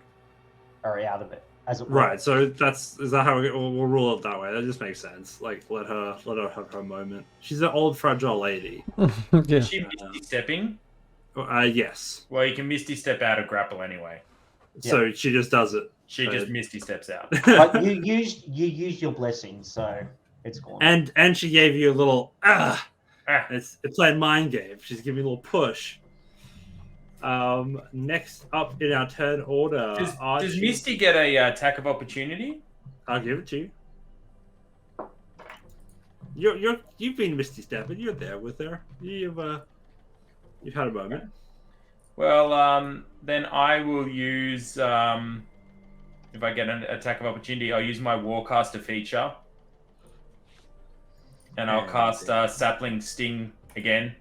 are out of it. As it right, so is that how we'll rule it that way? That just makes sense. Like let her have her moment. She's an old fragile lady. Yeah. Is she misty stepping? Yes. Well, you can misty step out of grapple anyway. So she just does it. She just misty steps out. But you used your blessing, so it's gone. And she gave you a little It's playing mind game. She's giving you a little push. Next up in our turn order, does Misty get a attack of opportunity? I'll give it to you. You've been Misty stepping. You're there with her. You've had a moment. Well, then I will use if I get an attack of opportunity, I'll use my Warcaster feature, and I'll cast Sapling Sting again.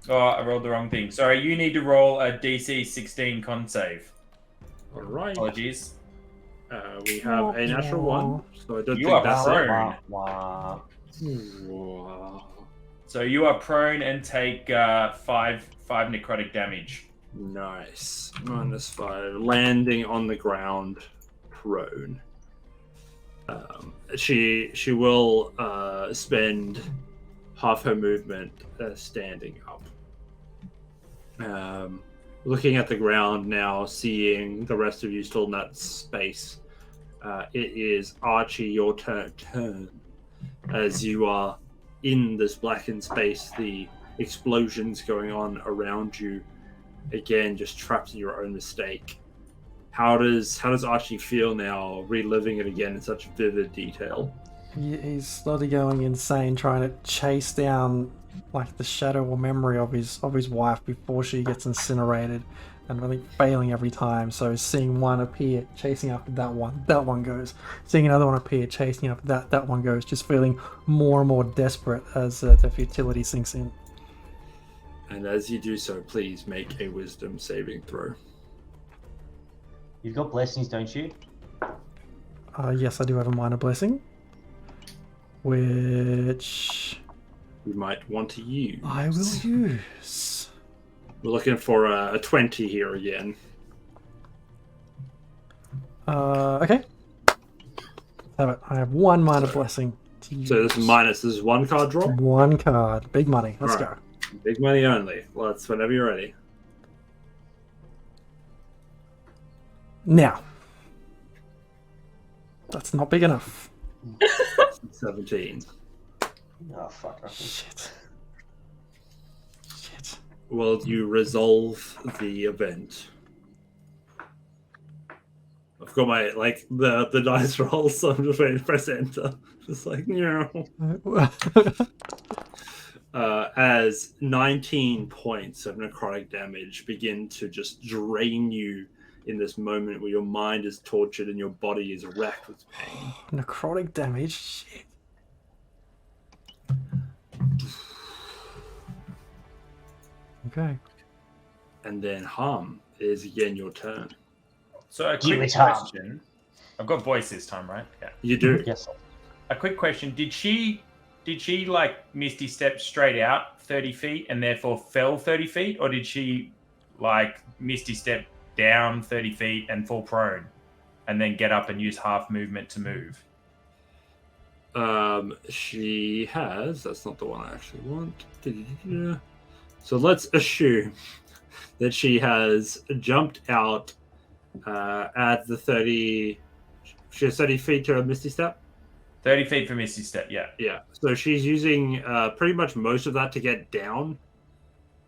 Oh, I rolled the wrong thing. Sorry, you need to roll a DC 16 con save. All right. Apologies. We have a natural 1, so I don't You think are that's prone. Wow. So you are prone and take 5 necrotic damage. Nice. -5. Landing on the ground, prone. She will spend half her movement standing up. Looking at the ground now, seeing the rest of you still in that space. It is Archie, your turn. As you are in this blackened space, the explosions going on around you. Again, just trapped in your own mistake. How does Archie feel now, reliving it again in such vivid detail? He's slowly going insane, trying to chase down like the shadow or memory of his wife before she gets incinerated, and really failing every time. So seeing one appear, chasing after that one goes. Seeing another one appear, chasing after that one goes. Just feeling more and more desperate as the futility sinks in. And as you do so, please make a wisdom saving throw. You've got blessings, don't you? Yes, I do have a minor blessing, which you might want to use. I will use. We're looking for a 20 here again. Okay. Have it. I have one minor blessing. So this is one card draw. One card. Big money. Let's Alright. go. Big money only. Let's whenever you're ready. Now. That's not big enough. 17. Oh, fuck. Shit. Shit. Will you resolve the event? I've got my the dice rolls, so I'm just waiting to press enter. Just like as 19 points of necrotic damage begin to just drain you in this moment where your mind is tortured and your body is racked with pain. Necrotic damage. Shit. Okay. And then harm is again your turn. So a Give quick it time. question. I've got voice this time, right? Yeah. You do. Yes. A quick question. Did she like Misty step straight out 30 feet and therefore fell 30 feet? Or did she like Misty step down 30 feet and fall prone and then get up and use half movement to move? She has. That's not the one I actually want. So let's assume that she has jumped out at the 30. She has 30 feet to a Misty Step. 30 feet for Misty Step, yeah. Yeah. So she's using pretty much most of that to get down.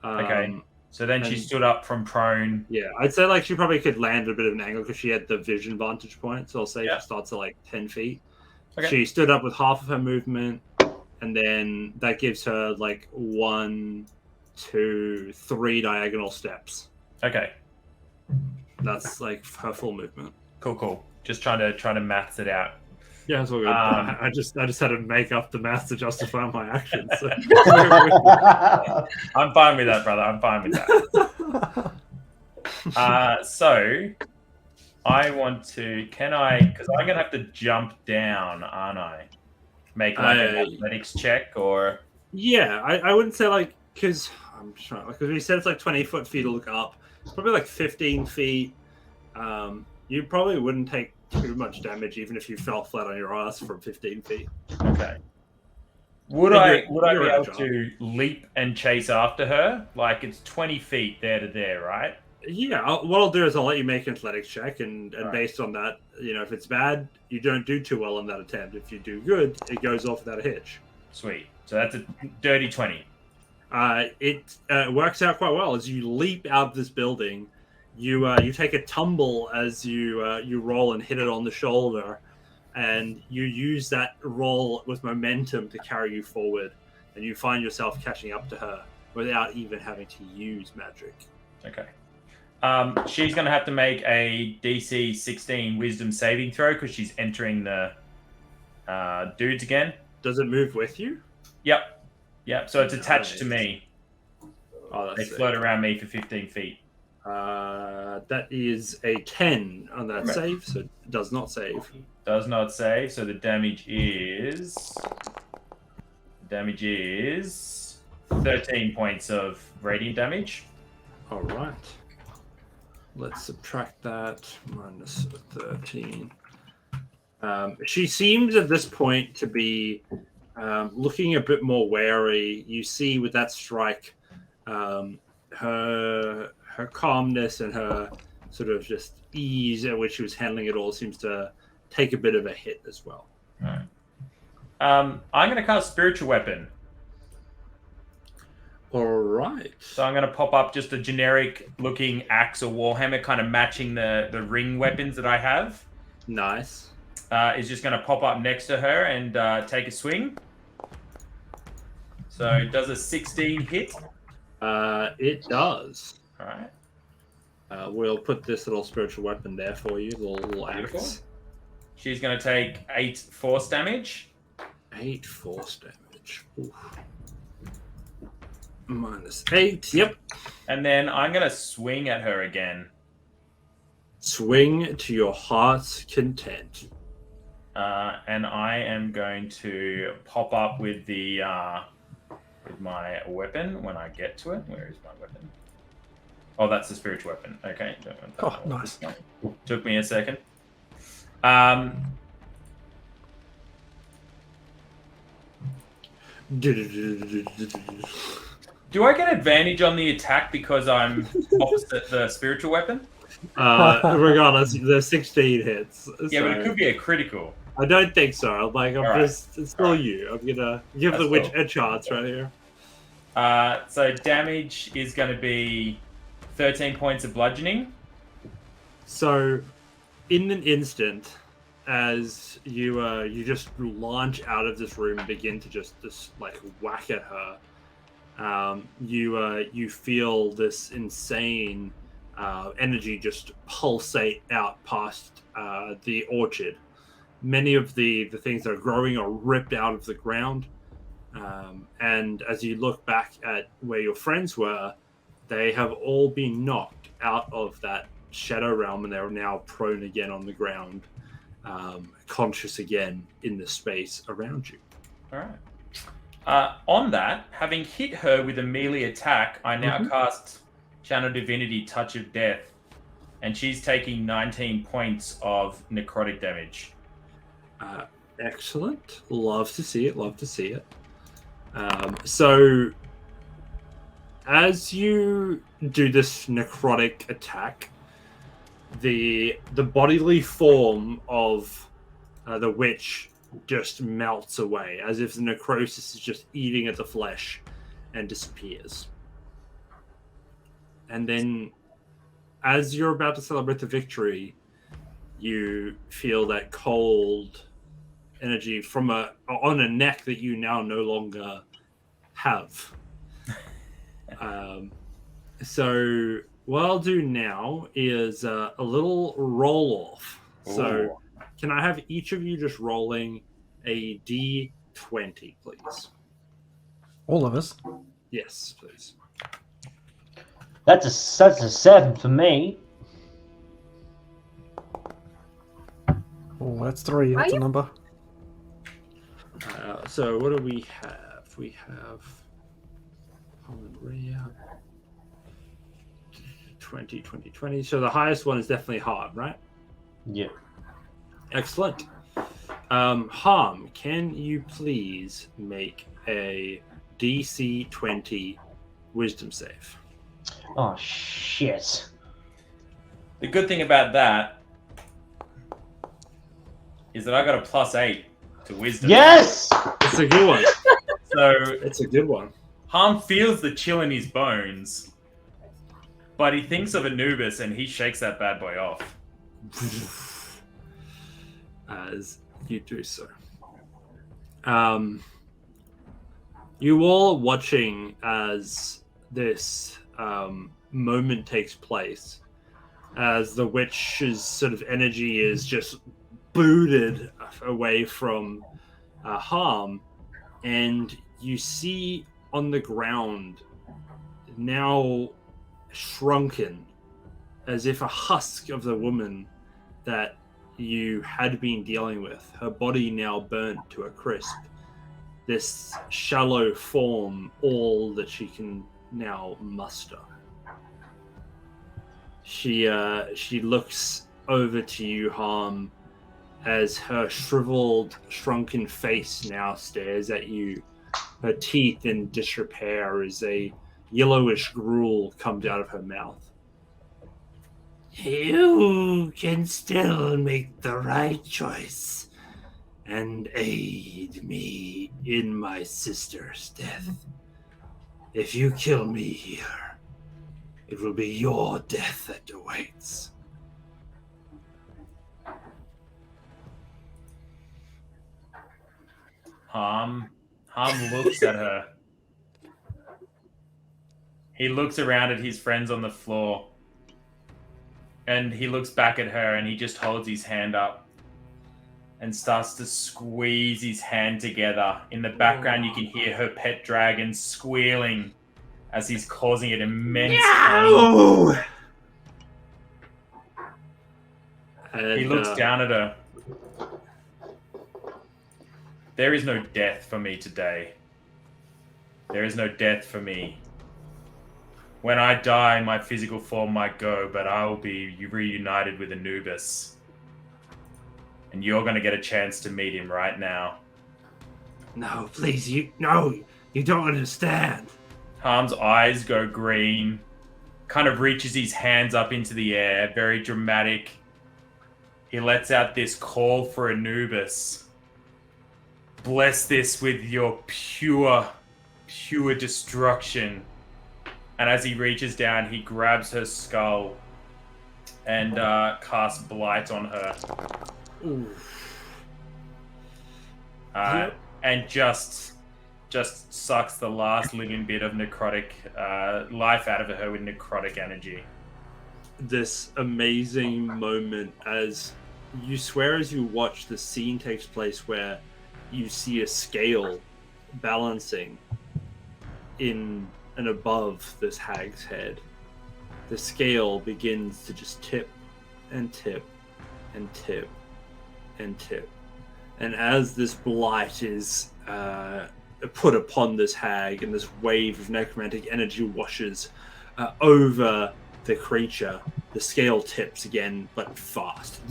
Okay. So then she and- stood up from prone. Yeah, I'd say like she probably could land a bit of an angle because she had the vision vantage point. So I'll say Yeah. she starts at like 10 feet. Okay. She stood up with half of her movement, and then that gives her like 1, 2, 3 diagonal steps. Okay. That's like her full movement. Cool. Just trying to maths it out. Yeah, it's all good. I just had to make up the math to justify my actions. So. I'm fine with that, brother. I'm fine with that. So I want to. Can I? Because I'm gonna have to jump down, aren't I? Make like an athletics check, or Yeah, I wouldn't say like because I'm trying because we said it's like 20 feet to look up. Probably like 15 feet. You probably wouldn't take too much damage even if you fell flat on your ass from 15 feet. okay. Would I be you're able agile. to leap and chase after her? Like it's 20 feet there to there, right? Yeah, what I'll do is I'll let you make an athletics check, and Right. based on that, if it's bad, you don't do too well on that attempt. If you do good, it goes off without a hitch. Sweet. So that's a dirty 20. It works out quite well as you leap out of this building. You take a tumble as you roll and hit it on the shoulder, and you use that roll with momentum to carry you forward, and you find yourself catching up to her without even having to use magic. Okay. She's going to have to make a DC 16 Wisdom saving throw because she's entering the dudes again. Does it move with you? Yep. So it's attached to me. Oh, They that's float around me for 15 feet. That is a 10 on that Right. save, so it does not save. Does not save. So the damage is 13 points of radiant damage. All right. Let's subtract that minus 13. She seems at this point to be looking a bit more wary. You see with that strike, her calmness and her sort of just ease at which she was handling it all seems to take a bit of a hit as well. All right. I'm going to cast Spiritual Weapon. All right. So I'm going to pop up just a generic looking axe or warhammer, kind of matching the ring weapons that I have. Nice. Is just going to pop up next to her and take a swing. So it does a 16 hit. It does. All right. We'll put this little spiritual weapon there for you, little Beautiful. axe. She's going to take 8 force damage. 8 force damage. Oof. Minus 8. Yep. And then I'm going to swing at her again. Swing to your heart's content. And I am going to pop up with the with my weapon when I get to it. Where is my weapon? Oh, that's the spiritual weapon. Okay. Oh, nice. Took me a second. Do I get advantage on the attack because I'm opposite the spiritual weapon? Regardless, the 16 hits. Yeah, but so- it could be a critical. I don't think so. Like, I'm Alright. just, it's still Alright. you. I'm gonna give That's the witch cool. a chance right here. So damage is going to be 13 points of bludgeoning. So, in an instant, as you just launch out of this room and begin to just like whack at her, you feel this insane energy just pulsate out past the orchard. Many of the things that are growing are ripped out of the ground. And as you look back at where your friends were, they have all been knocked out of that shadow realm and they're now prone again on the ground, conscious again in the space around you. All right. On that, having hit her with a melee attack, I now cast Channel Divinity Touch of Death, and she's taking 19 points of necrotic damage. Excellent. Love to see it. Love to see it. So, as you do this necrotic attack, the bodily form of the witch just melts away, as if the necrosis is just eating at the flesh and disappears. And then, as you're about to celebrate the victory, you feel that cold energy from on a neck that you now no longer have. So what I'll do now is a little roll off. So can I have each of you just rolling a d20, please? All of us. Yes, please. That's a 7 for me. Oh, that's 3. That's a number. So what do we have? We have 20, 20, 20. So the highest one is definitely Harm, right? Yeah. Excellent. Harm, can you please make a DC 20 wisdom save? Oh, shit. The good thing about that is that I got a +8 to wisdom. Yes! It's a good one. So It's a good one. Harm feels the chill in his bones, but he thinks of Anubis and he shakes that bad boy off. As you do so. You all are watching as this moment takes place, as the witch's sort of energy is just booted away from Harm, and you see on the ground, now shrunken, as if a husk of the woman that you had been dealing with, her body now burnt to a crisp. This shallow form, all that she can now muster. She looks over to you, Harm, as her shriveled, shrunken face now stares at you. Her teeth in disrepair as a yellowish gruel comes out of her mouth. You can still make the right choice and aid me in my sister's death. If you kill me here, it will be your death that awaits. Harm looks at her. He looks around at his friends on the floor. And he looks back at her and he just holds his hand up and starts to squeeze his hand together. In the background, you can hear her pet dragon squealing as he's causing it immense pain. He looks down at her. There is no death for me today. There is no death for me. When I die, my physical form might go, but I will be reunited with Anubis. and you're going to get a chance to meet him right now. No, please, you don't understand. Harm's eyes go green, kind of reaches his hands up into the air, very dramatic. He lets out this call for Anubis. Bless this with your pure destruction. And as he reaches down, he grabs her skull and casts Blight on her. And just sucks the last living bit of necrotic life out of her with necrotic energy. This amazing moment as you watch the scene takes place where you see a scale balancing in and above this hag's head. The scale begins to just tip and tip and tip and tip. And as this blight is put upon this hag and this wave of necromantic energy washes over the creature, the scale tips again, but fast.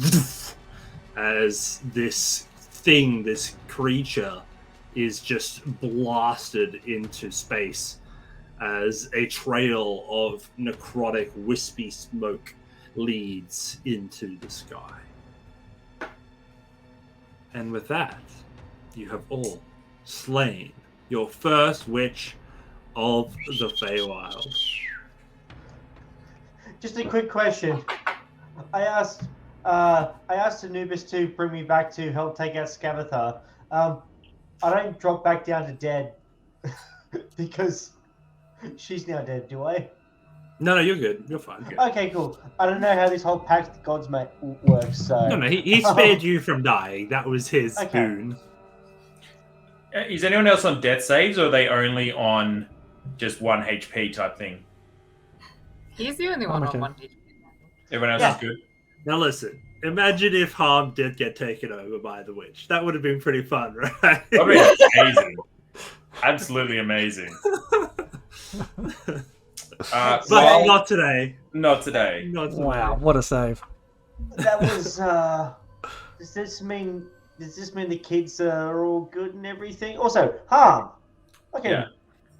As this creature is just blasted into space as a trail of necrotic wispy smoke leads into the sky. And with that, you have all slain your first witch of the Feywild. Just a quick question. I asked Anubis to bring me back to help take out Scabbatha. I don't drop back down to dead because she's now dead, do I? No, you're good. You're fine. Good. Okay, cool. I don't know how this whole Pact of Gods works, so... No, he spared you from dying. That was his boon. Is anyone else on death saves, or are they only on just 1 HP type thing? He's the only one on 1 HP. Everyone else is good? Now listen, imagine if Harm did get taken over by the witch. That would have been pretty fun, right? That would have been amazing. Absolutely amazing. But not today. Not today. Wow, what a save. That was, does this mean the kids are all good and everything? Also, Harm. Okay. Yeah.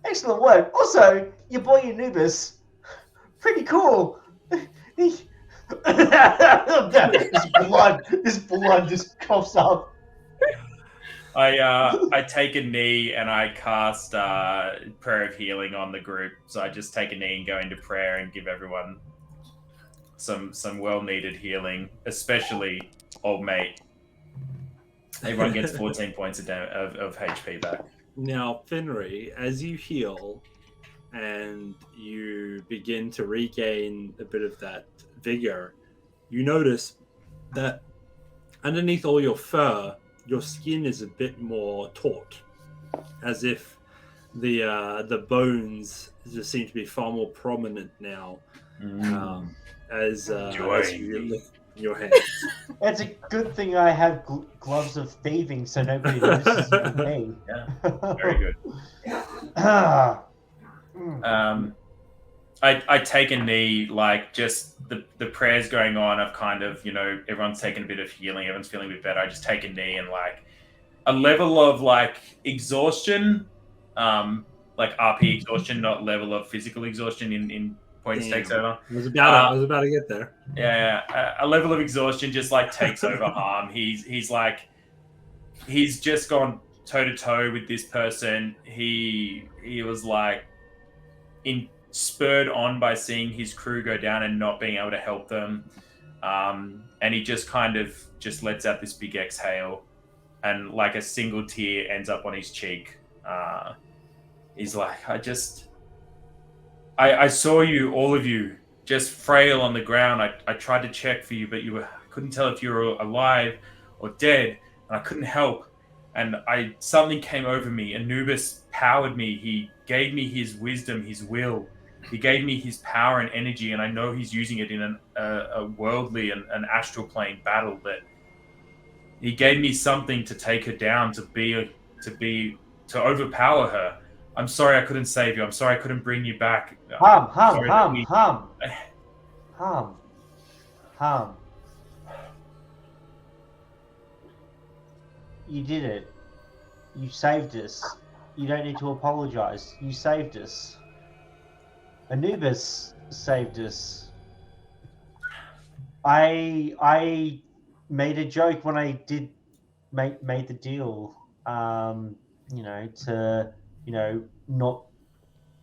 Excellent work. Also, your boy Anubis. Pretty cool. This blood just coughs up. I take a knee and I cast Prayer of Healing on the group. So I just take a knee and go into prayer and give everyone some well-needed healing, especially old mate. Everyone gets 14 points of HP back. Now, Finry, as you heal and you begin to regain a bit of that vigor, you notice that underneath all your fur, your skin is a bit more taut, as if the bones just seem to be far more prominent now. As you look in your hands. It's a good thing I have gloves of thieving, so nobody notices me. Yeah, very good. I take a knee, like just the prayers going on. I've kind of, everyone's taken a bit of healing. Everyone's feeling a bit better. I just take a knee and like a level of like exhaustion, like RP exhaustion, not level of physical exhaustion in points takes over. I was about to get there. Yeah, a level of exhaustion just like takes over Harm. He's just gone toe to toe with this person. He was like spurred on by seeing his crew go down and not being able to help them, and he just kind of just lets out this big exhale, and like a single tear ends up on his cheek. He's like, I saw you, all of you, just frail on the ground. I tried to check for you, but I couldn't tell if you were alive or dead, and I couldn't help. And something came over me. Anubis powered me. He gave me his wisdom, his will. He gave me his power and energy, and I know he's using it in a worldly and an astral plane battle. That he gave me something to take her down, to overpower her. I'm sorry I couldn't save you. I'm sorry I couldn't bring you back. Hum. You did it. You saved us. You don't need to apologize. You saved us. Anubis saved us. I made a joke when I did made the deal. To not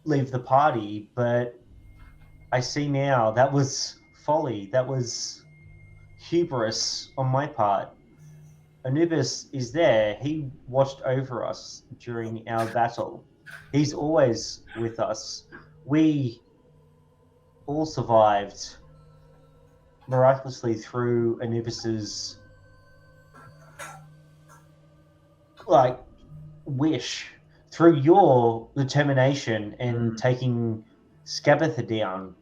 leave the party, but I see now that was folly. That was hubris on my part. Anubis is there. He watched over us during our battle. He's always with us. We all survived miraculously through Anubis's wish, through your determination in taking Scabbatha down.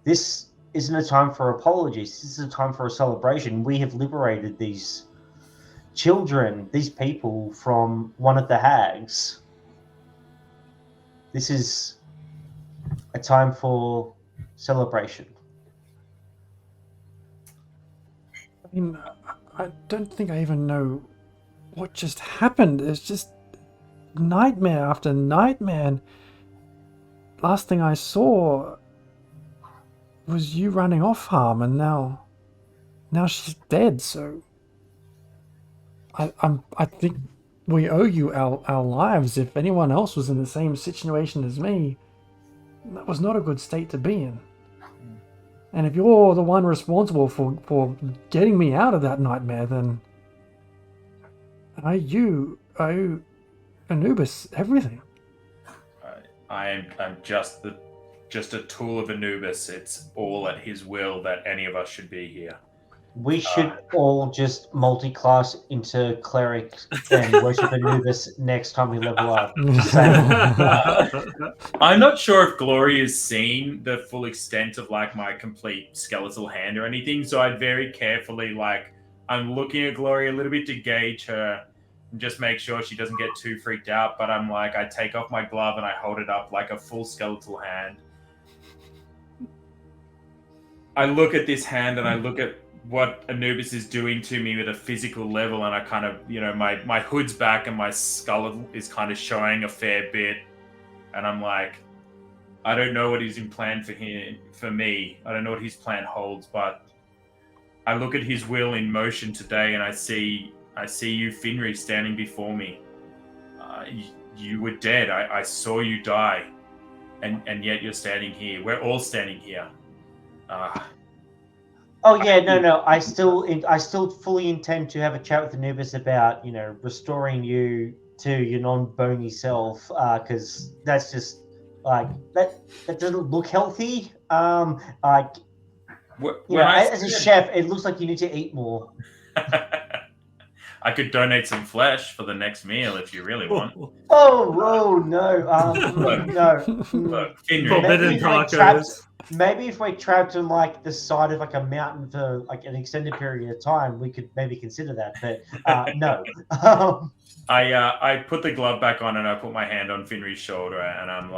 This isn't a time for apologies. This is a time for a celebration. We have liberated these children, these people, from one of the hags. This is a time for celebration. I mean, I don't think I even know what just happened. It's just nightmare after nightmare. And last thing I saw was you running off, Harm, and now she's dead. So I think we owe you our lives. If anyone else was in the same situation as me, that was not a good state to be in. And if you're the one responsible for getting me out of that nightmare, then I owe Anubis everything. I'm just a tool of Anubis. It's all at his will that any of us should be here. We should all just multi-class into cleric and worship Anubis next time we level up. I'm not sure if Glory has seen the full extent of my complete skeletal hand or anything, so I'd very carefully I'm looking at Glory a little bit to gauge her and just make sure she doesn't get too freaked out. But I'm I take off my glove and I hold it up like a full skeletal hand. I look at this hand and I look at what Anubis is doing to me with a physical level, and I kind of, my hood's back and my skull is kind of showing a fair bit, and I'm I don't know what he's in plan for me. I don't know what his plan holds, but I look at his will in motion today, and I see you, Foundry, standing before me. You were dead. I saw you die, and yet you're standing here. We're all standing here. Oh yeah, no. I still fully intend to have a chat with Anubis about restoring you to your non-bony self, because that's just that doesn't look healthy. As a chef, it looks like you need to eat more. I could donate some flesh for the next meal if you really want. Oh no, no. Look, Forbidden tacos. Maybe if we're trapped on the side of a mountain for an extended period of time, we could maybe consider that. But no. I put the glove back on and I put my hand on Foundry's shoulder and I'm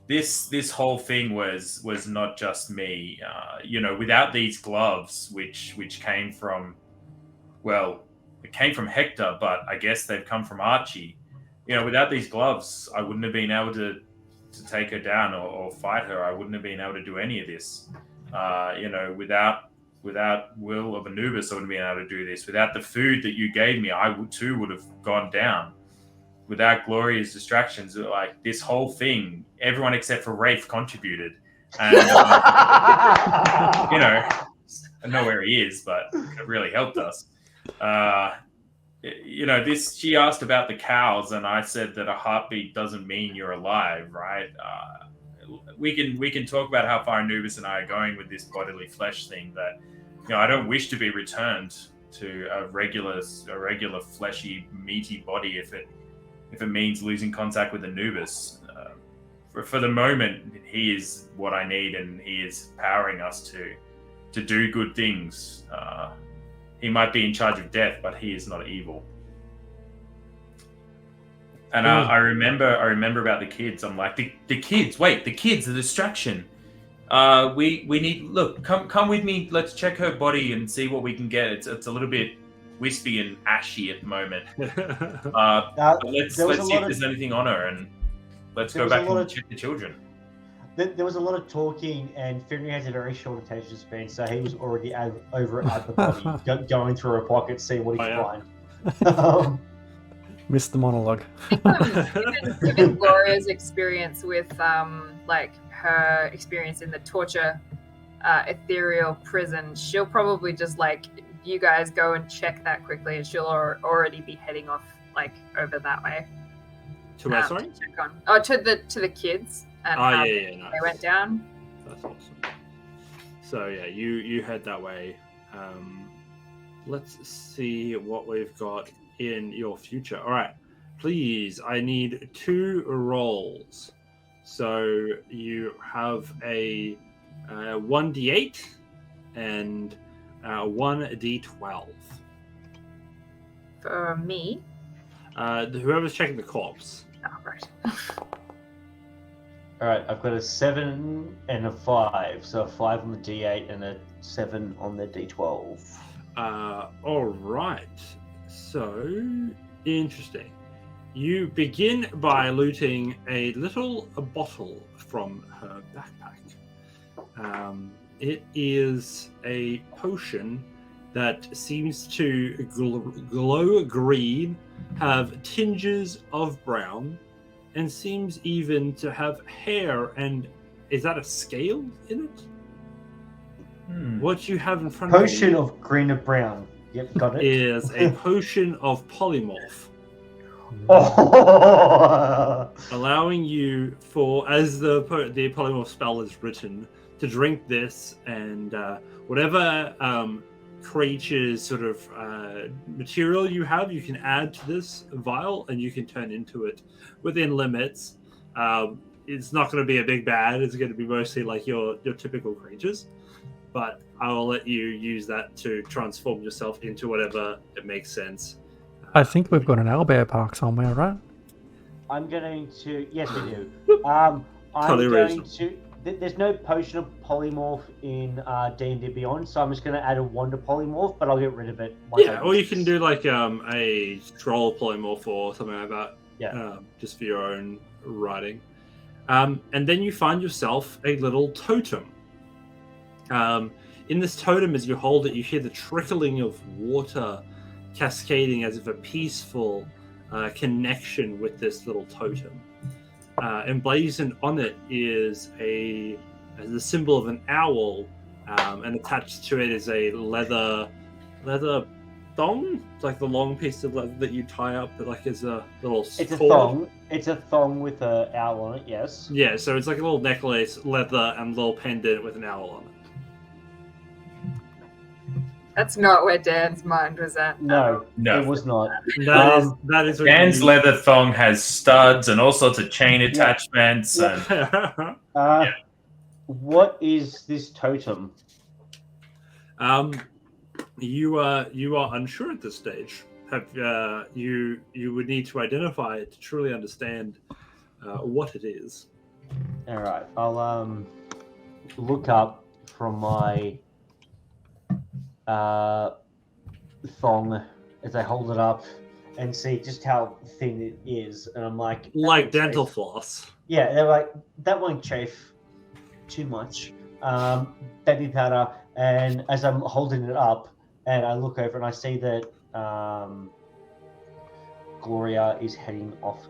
this whole thing was not just me. Without these gloves, which came from, it came from Hector, but I guess they've come from Archie. Without these gloves, I wouldn't have been able to take her down or fight her. I wouldn't have been able to do any of this. Without will of Anubis, I wouldn't have been able to do this. Without the food that you gave me, I would have gone down. Without Gloria's distractions, this whole thing, everyone except for Rafe contributed. And, I know where he is, but it really helped us. She asked about the cows, and I said that a heartbeat doesn't mean you're alive, right? We can talk about how far Anubis and I are going with this bodily flesh thing, but I don't wish to be returned to a regular fleshy, meaty body if it means losing contact with Anubis. For the moment, he is what I need, and he is powering us to do good things. He might be in charge of death, but he is not evil. And I remember about the kids. I'm the kids. Wait, the kids, the distraction. We need. Look, come with me. Let's check her body and see what we can get. It's a little bit wispy and ashy at the moment. Uh, But let's there was see a if lot there's of anything on her, and let's There go was a back lot and of- check the children. there was a lot of talking, and Foundry has a very short attention span, so he was already over at the body, going through her pockets, seeing what he could find. Missed the monologue. Given Gloria's experience with like her experience in the torture ethereal prison, she'll probably just like, you guys go and check that quickly, and she'll already be heading off like over that way. To where, sorry? To the kids and Oh, how yeah, they nice. went down. That's awesome. So yeah, you head that way. Let's see what we've got in your future. All right, please. I need 2 rolls. So you have a 1d8 and 1d12. For me. Whoever's checking the corpse. Oh, right. All right, I've got a 7 and a 5, so a 5 on the D8 and a 7 on the D12. All right. So interesting. You begin by looting a little bottle from her backpack. It is a potion that seems to glow green, have tinges of brown, and seems even to have hair. And is that a scale in it? What you have in front Potion of you of green or brown. Yep, got it. is a potion of polymorph, Oh! allowing you, for as the polymorph spell is written, to drink this, and whatever creature's sort of material you have, you can add to this vial, and you can turn into it within limits. It's not going to be a big bad. It's going to be mostly like your typical creatures, but I will let you use that to transform yourself into whatever it makes sense. I think we've got an owlbear park somewhere, right? I'm going to. Yes, we do. I'm Totally going reasonable. to. There's no potion of polymorph in D&D Beyond, so I'm just going to add a 1 to polymorph, but I'll get rid of it. Yeah, or you can do like a scroll polymorph or something like that. Yeah. Just for your own writing. And then you find yourself a little totem. In this totem, as you hold it, you hear the trickling of water cascading as if a peaceful connection with this little totem. Emblazoned on it is the symbol of an owl, and attached to it is a leather thong, like the long piece of leather that you tie up, but like as a little It's a cord. thong. It's a thong with an owl on it, yes. Yeah, so it's like a little necklace, leather, and a little pendant with an owl on it. That's not where Dan's mind was at. No, No. it was not. That is what Dan's you- leather thong has studs and all sorts of chain attachments. Yeah. And What is this totem? You are unsure at this stage. You would need to identify it to truly understand what it is. All right, I'll look up from my thong as I hold it up and see just how thin it is, and I'm like, that Like won't dental chafe. floss. Yeah, they're like, that won't chafe too much. Baby powder, and as I'm holding it up, and I look over and I see that Gloria is heading off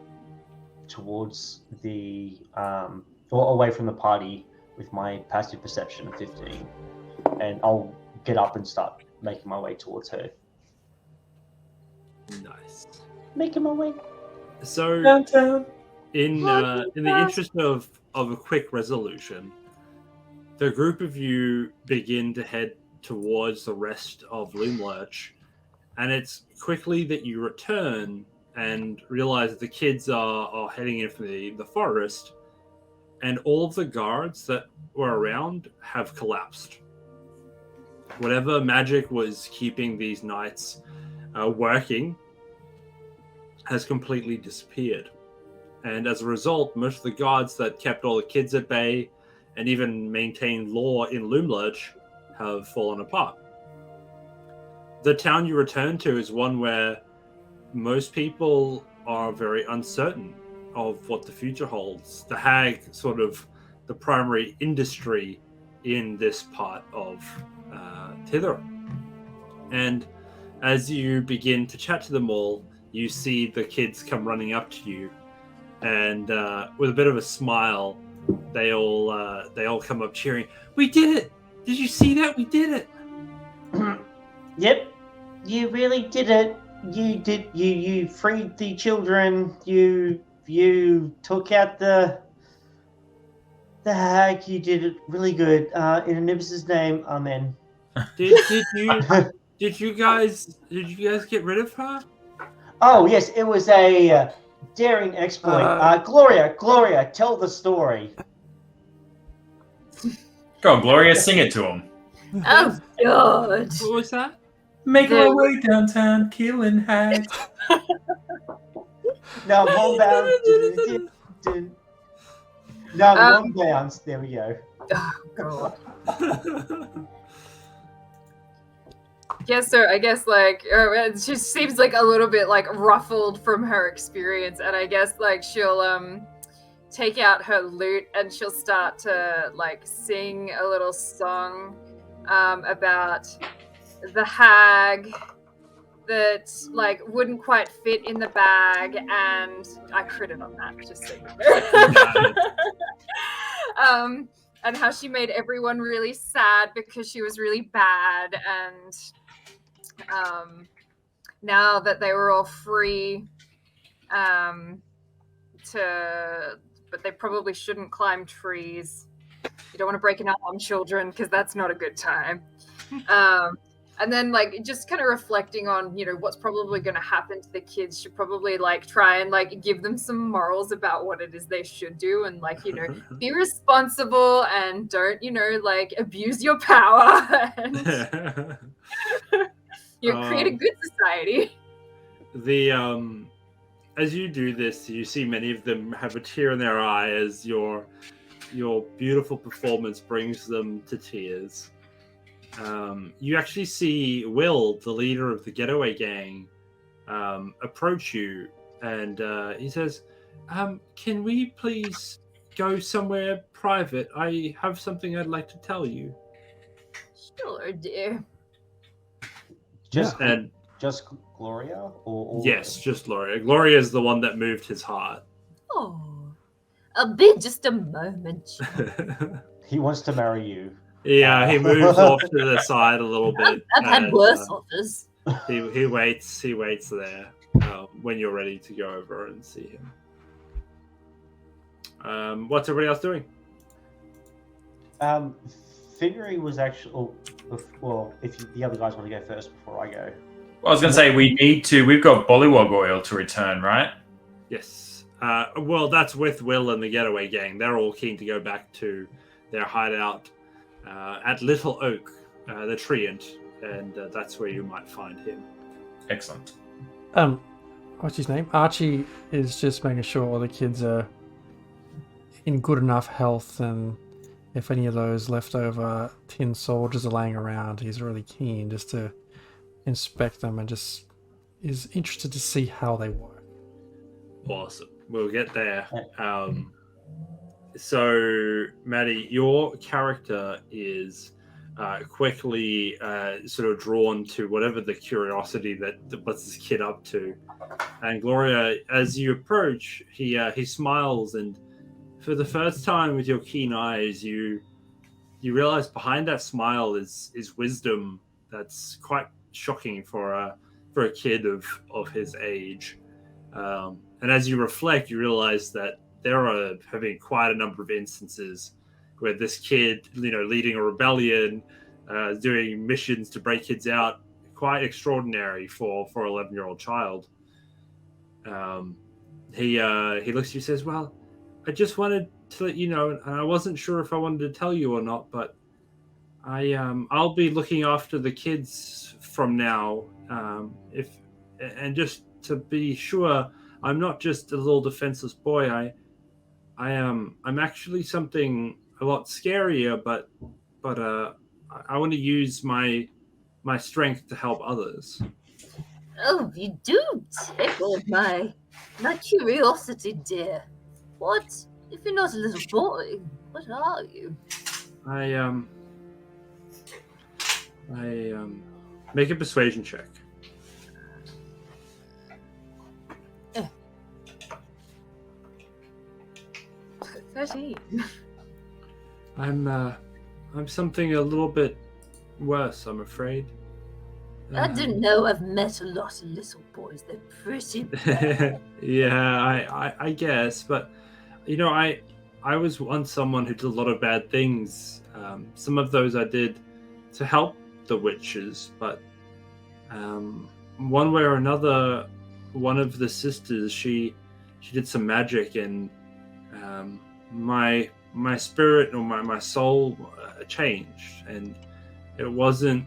towards the or away from the party with my passive perception of 15, and I'll get up and start making my way towards her. Nice. Making my way So, downtown. in the interest of a quick resolution, the group of you begin to head towards the rest of Loomlurch, and it's quickly that you return and realize that the kids are heading in from the forest, and all of the guards that were around have collapsed. Whatever magic was keeping these knights working has completely disappeared. And as a result, most of the guards that kept all the kids at bay and even maintained law in Loomlurch have fallen apart. the town you return to is one where most people are very uncertain of what the future holds. The hag, sort of the primary industry in this part of Tither. And as you begin to chat to them all, you see the kids come running up to you, and with a bit of a smile, they all come up cheering. We did it! Did you see that? We did it! Yep, you really did it. You freed the children. You took out the hag. You did it really good. In Anubis' name, amen. Did you guys get rid of her? Oh yes, it was a daring exploit. Gloria, tell the story. Go on, Gloria, sing it to him. Oh, God. What was that? Making my way downtown, killing hags. No, one bounce. No, one bounce. There we go. Oh, God. Yeah, so I guess like she seems like a little bit like ruffled from her experience, and I guess like she'll take out her lute and she'll start to like sing a little song about the hag that like wouldn't quite fit in the bag, and I critted on that, just so you know. And how she made everyone really sad because she was really bad, and now that they were all free, but they probably shouldn't climb trees. You don't want to break an arm on children because that's not a good time. And then like just kind of reflecting on, you know, what's probably going to happen to the kids. Should probably like try and like give them some morals about what it is they should do, and like, you know, be responsible and don't, you know, like abuse your power and you create a good society. As you do this, you see many of them have a tear in their eye as your beautiful performance brings them to tears. You actually see Will, the leader of the getaway gang, approach you, and he says, can we please go somewhere private? I have something I'd like to tell you. Sure, dear. Just Gloria? Or yes, just Gloria. Gloria is the one that moved his heart. Oh, just a moment. He wants to marry you. Yeah, he moves off to the side a little bit. I've had worse offers. He waits there when you're ready to go over and see him. What's everybody else doing? Foundry was actually... well, if the other guys want to go first before I go. Well, I was going to say, we've got Bullywog oil to return, right? Yes. Well, that's with Will and the getaway gang. They're all keen to go back to their hideout at Little Oak, the Treant, and that's where you might find him. Excellent. What's his name? Archie is just making sure all the kids are in good enough health, and if any of those leftover tin soldiers are laying around, he's really keen just to inspect them and just is interested to see how they work. Awesome. We'll get there. So, Maddie, your character is quickly sort of drawn to whatever the curiosity that what's this kid up to. And Gloria, as you approach, he smiles, and for the first time with your keen eyes, you realize behind that smile is wisdom that's quite shocking for a kid of his age. And as you reflect, you realize that there have been quite a number of instances where this kid, you know, leading a rebellion, doing missions to break kids out, quite extraordinary for an 11-year-old child. He looks at you and says, well, I just wanted to let you know, and I wasn't sure if I wanted to tell you or not, but I'll be looking after the kids from now. And just to be sure, I'm not just a little defenseless boy. I'm actually something a lot scarier, but I want to use my my strength to help others. Oh, you do tickle my curiosity, dear. What? If you're not a little boy, what are you? I make a persuasion check. 13. I'm something a little bit worse, I'm afraid. I didn't know. I've met a lot of little boys. They're pretty bad. Yeah, I guess, but you know, I was once someone who did a lot of bad things. Some of those I did to help the witches, but one way or another, one of the sisters, she did some magic, and my spirit or my soul changed, and it wasn't.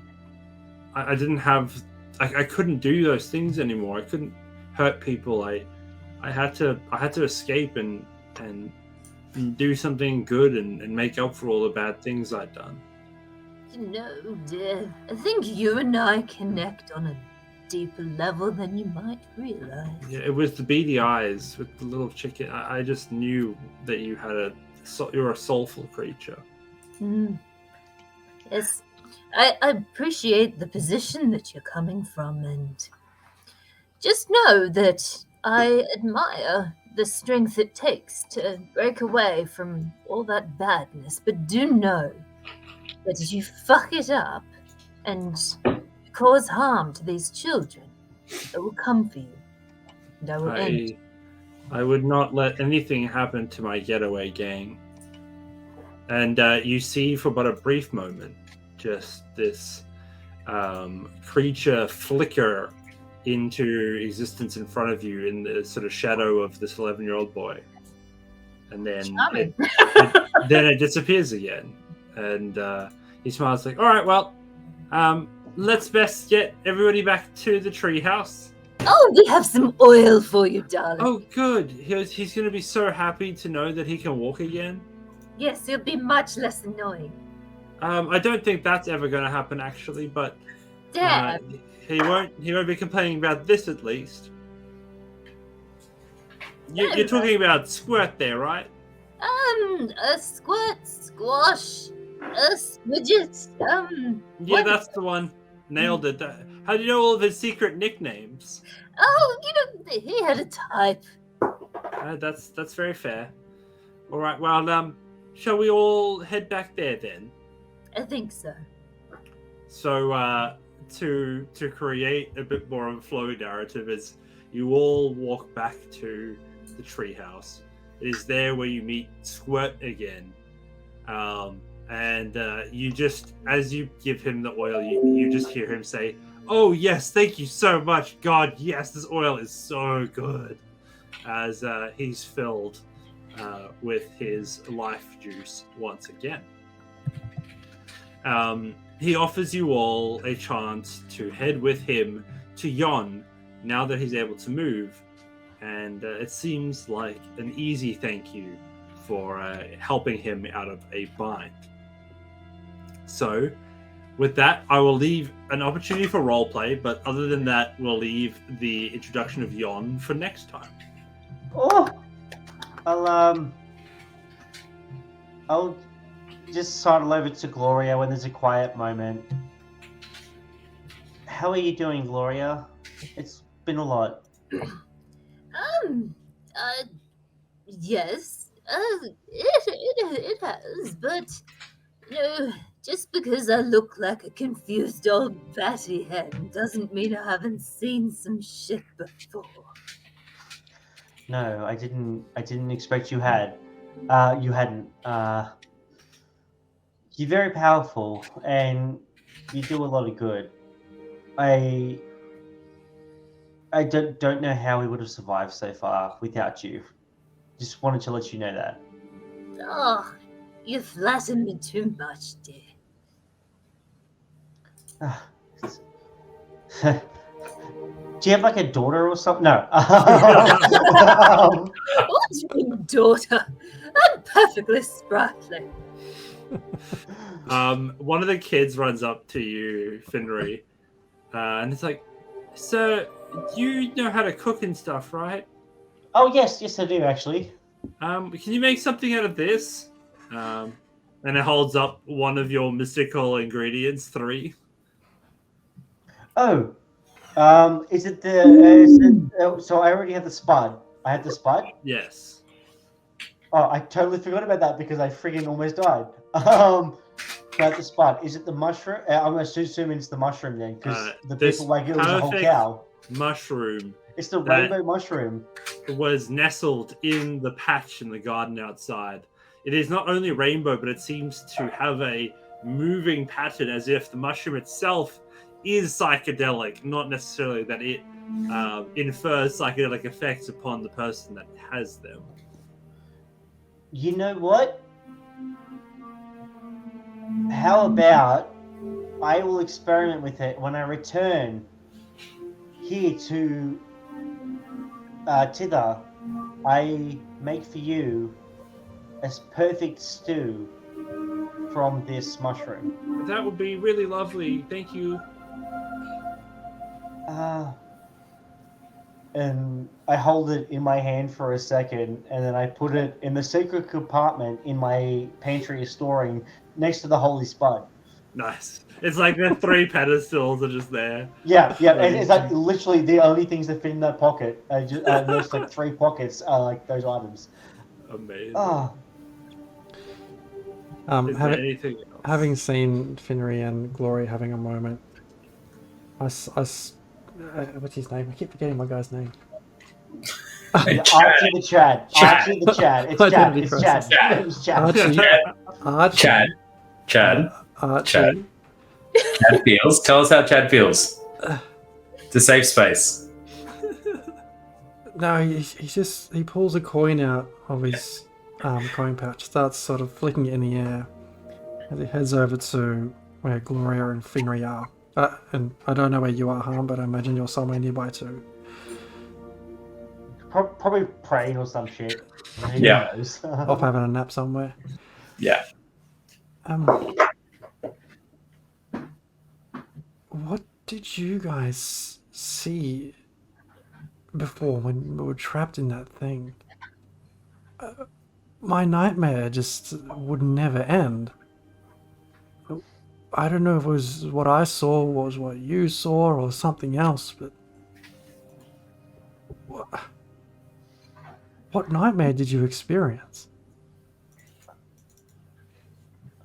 I didn't have. I couldn't do those things anymore. I couldn't hurt people. I had to escape and do something good and make up for all the bad things I'd done. No, dear. I think you and I connect on a deeper level than you might realize. Yeah, it was the beady eyes with the little chicken. I just knew that you had you're a soulful creature. Yes, I appreciate the position that you're coming from, and just know that I admire the strength it takes to break away from all that badness. But do know that if you fuck it up and cause harm to these children, I will come for you, and I will end you. I would not let anything happen to my getaway gang. And you see for but a brief moment just this creature flicker into existence in front of you in the sort of shadow of this 11-year-old boy. And then it disappears again. And he smiles like, all right, well, let's best get everybody back to the treehouse. Oh, we have some oil for you, darling. Oh, good. He's going to be so happy to know that he can walk again. Yes, it'll be much less annoying. I don't think that's ever going to happen, actually, but Dad. He won't be complaining about this, at least. You're talking about squirt there, right? A squirt, squash, a swidget, Yeah, that's the one. Nailed it. How do you know all of his secret nicknames? Oh, he had a type. That's very fair. All right, well, shall we all head back there then? I think so. So, to create a bit more of a flow narrative, as you all walk back to the treehouse, it is there where you meet Squirt again, and you just, as you give him the oil, you just hear him say, "Oh yes, thank you so much. God, yes, this oil is so good," as he's filled with his life juice once again. He offers you all a chance to head with him to Yon now that he's able to move, and it seems like an easy thank you for helping him out of a bind. So, with that, I will leave an opportunity for roleplay, but other than that, we'll leave the introduction of Yon for next time. Oh, I'll just sidle over to Gloria when there's a quiet moment. How are you doing, Gloria? It's been a lot. Yes, it has, but, just because I look like a confused old batty head doesn't mean I haven't seen some shit before. No, I didn't expect you had. You hadn't. You're very powerful, and you do a lot of good. I don't know how we would have survived so far without you. Just wanted to let you know that. Oh, you flatter me too much, dear. Do you have like a daughter or something? No. What do you mean, daughter? I'm perfectly sprightly. One of the kids runs up to you, Finry, and it's like, "Sir, you know how to cook and stuff, right? Oh yes, I do actually. Can you make something out of this?" And it holds up one of your mystical ingredients, 3. Oh, is it so I already have the spud. I had the spud. Yes. Oh, I totally forgot about that because I friggin' almost died. But the spud, is it the mushroom? I'm assuming it's the mushroom then, because the this people like it was a whole perfect cow. Mushroom It's the that- rainbow mushroom. was nestled in the patch in the garden outside. It is not only rainbow, but it seems to have a moving pattern as if the mushroom itself is psychedelic, not necessarily that it infers psychedelic effects upon the person that has them. You know what? How about I will experiment with it when I return here to Tither. I make for you a perfect stew from this mushroom. That would be really lovely. Thank you. And I hold it in my hand for a second, and then I put it in the secret compartment in my pantry of storing next to the holy spud. Nice. It's like the 3 pedestals are just there. Yeah, and it's like literally the only things that fit in that pocket. There's like 3 pockets are like those items. Amazing. Oh, Is there anything else? Having seen Finry and Glory having a moment, what's his name? I keep forgetting my guy's name. Archie the Chad. Archie the Chad. It's Chad. It's Chad. It's Chad. Chad. Archie. Chad feels. Tell us how Chad feels. It's a safe space. No, he pulls a coin out of his coin pouch, starts sort of flicking it in the air as he heads over to where Gloria and Finry are. And I don't know where you are, Han, but I imagine you're somewhere nearby too. Probably praying or some shit. Yeah. Off having a nap somewhere. Yeah. What did you guys see before when we were trapped in that thing? My nightmare just would never end. I don't know if it was what I saw was what you saw or something else, but what nightmare did you experience?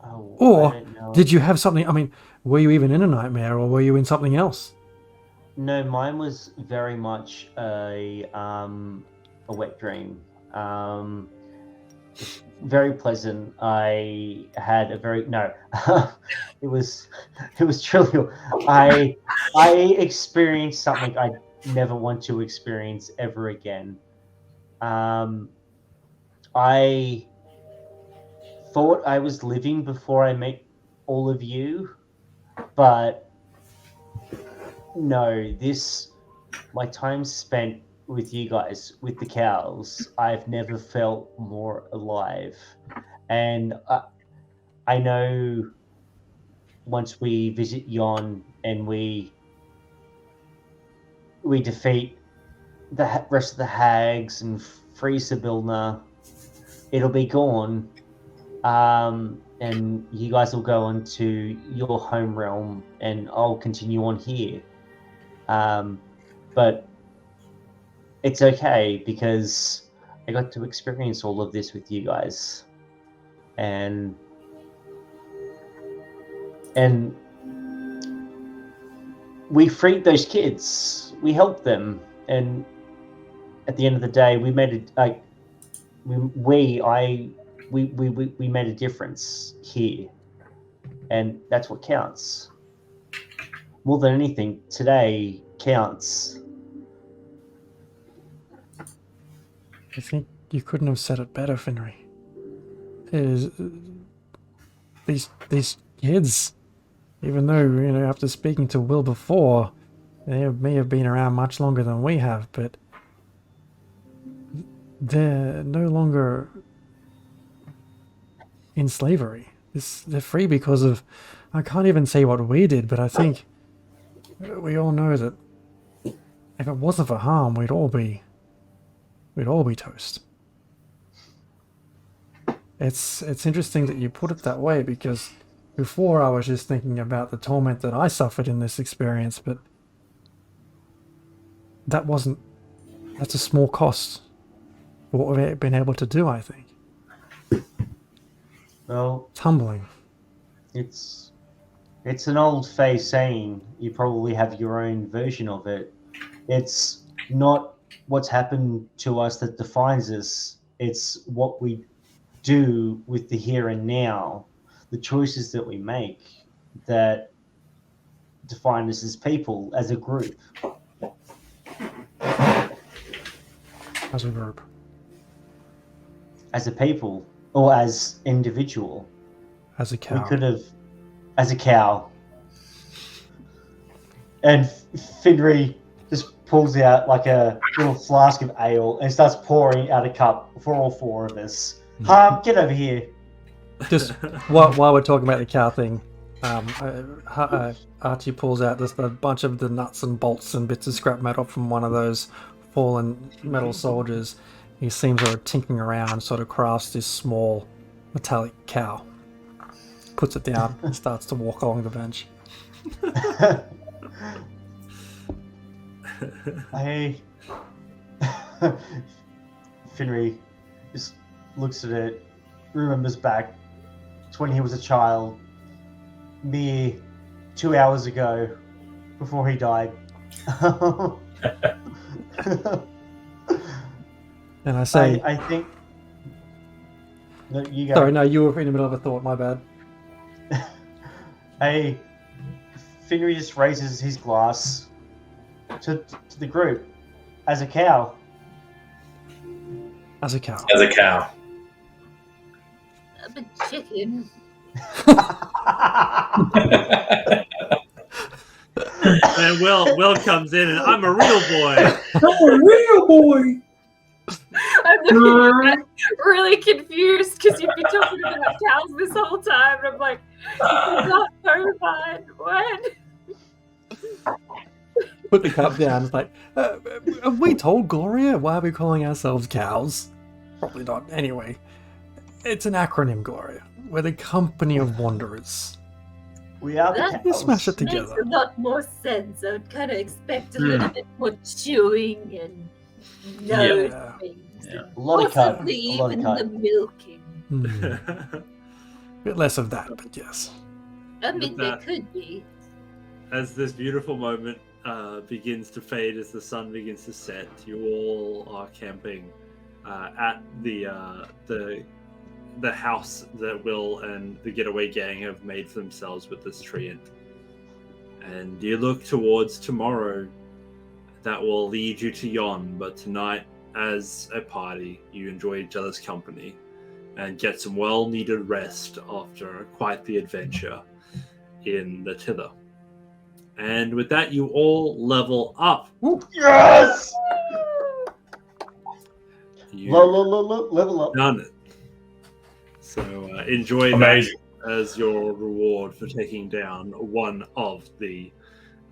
Oh, Or did you have something? I mean, were you even in a nightmare, or were you in something else? No, mine was very much a wet dream. Very pleasant. I had a very it was trivial. I experienced something I never want to experience ever again. I thought I was living before I met all of you, but no, my time spent with you guys, with the cows, I've never felt more alive. And I know once we visit Yon and we defeat the rest of the hags and free Sibilna, it'll be gone. And you guys will go on to your home realm, and I'll continue on here. But it's okay because I got to experience all of this with you guys, and we freed those kids. We helped them, and at the end of the day, we made it. Like we made a difference here, and that's what counts. More than anything, today counts. I think you couldn't have said it better, Finry. These kids, even though, after speaking to Will before, they may have been around much longer than we have, but they're no longer in slavery. They're free because of... I can't even say what we did, but I think we all know that if it wasn't for harm, we'd all be toast. It's interesting that you put it that way, because before I was just thinking about the torment that I suffered in this experience, but that's a small cost for what we've been able to do, I think. Well, It's humbling. it's an old phase saying. You probably have your own version of it. It's not what's happened to us that defines us. It's what we do with the here and now, the choices that we make that define us as people, as a group. As a group. As a people, or as individual. As a cow. We could have, as a cow. And Foundry just pulls out like a little flask of ale and starts pouring out a cup for all four of us. Get over here. Just while we're talking about the cow thing, Archie pulls out just a bunch of the nuts and bolts and bits of scrap metal from one of those fallen metal soldiers. He seems to be tinkering around, sort of crafts this small metallic cow. Puts it down and starts to walk along the bench. Hey, Foundry just looks at it, remembers back to when he was a child, mere 2 hours ago, before he died. And I say... I think... No, you go. Sorry, no, you were in the middle of a thought, my bad. Hey, Foundry just raises his glass to the group as a cow. As a cow. As a cow. I'm a chicken. And Will comes in, and I'm a real boy. I'm a real boy. I'm looking at that really confused because you've been talking about cows this whole time, and I'm like, not horrified. What? Put the cup down. It's like, have we told Gloria why are we calling ourselves cows? Probably not. Anyway, it's an acronym, Gloria. We're the Company of Wanderers. We are the That You cows. smash it makes together. a lot more sense. I would kind of expect a little bit more chewing and nose Yeah. things. Yeah. A lot of cud. Possibly A lot of even cud. the milking. Bit less of that, but yes. I mean, there that- could be. As this beautiful moment begins to fade, as the sun begins to set, you all are camping at the house that Will and the Getaway Gang have made for themselves with this treant. And you look towards tomorrow. That will lead you to Yon, but tonight, as a party, you enjoy each other's company and get some well-needed rest after quite the adventure in the Tither. And with that, you all level up. Yes! You Level up. done it. So enjoy Amazing. that as your reward for taking down one of the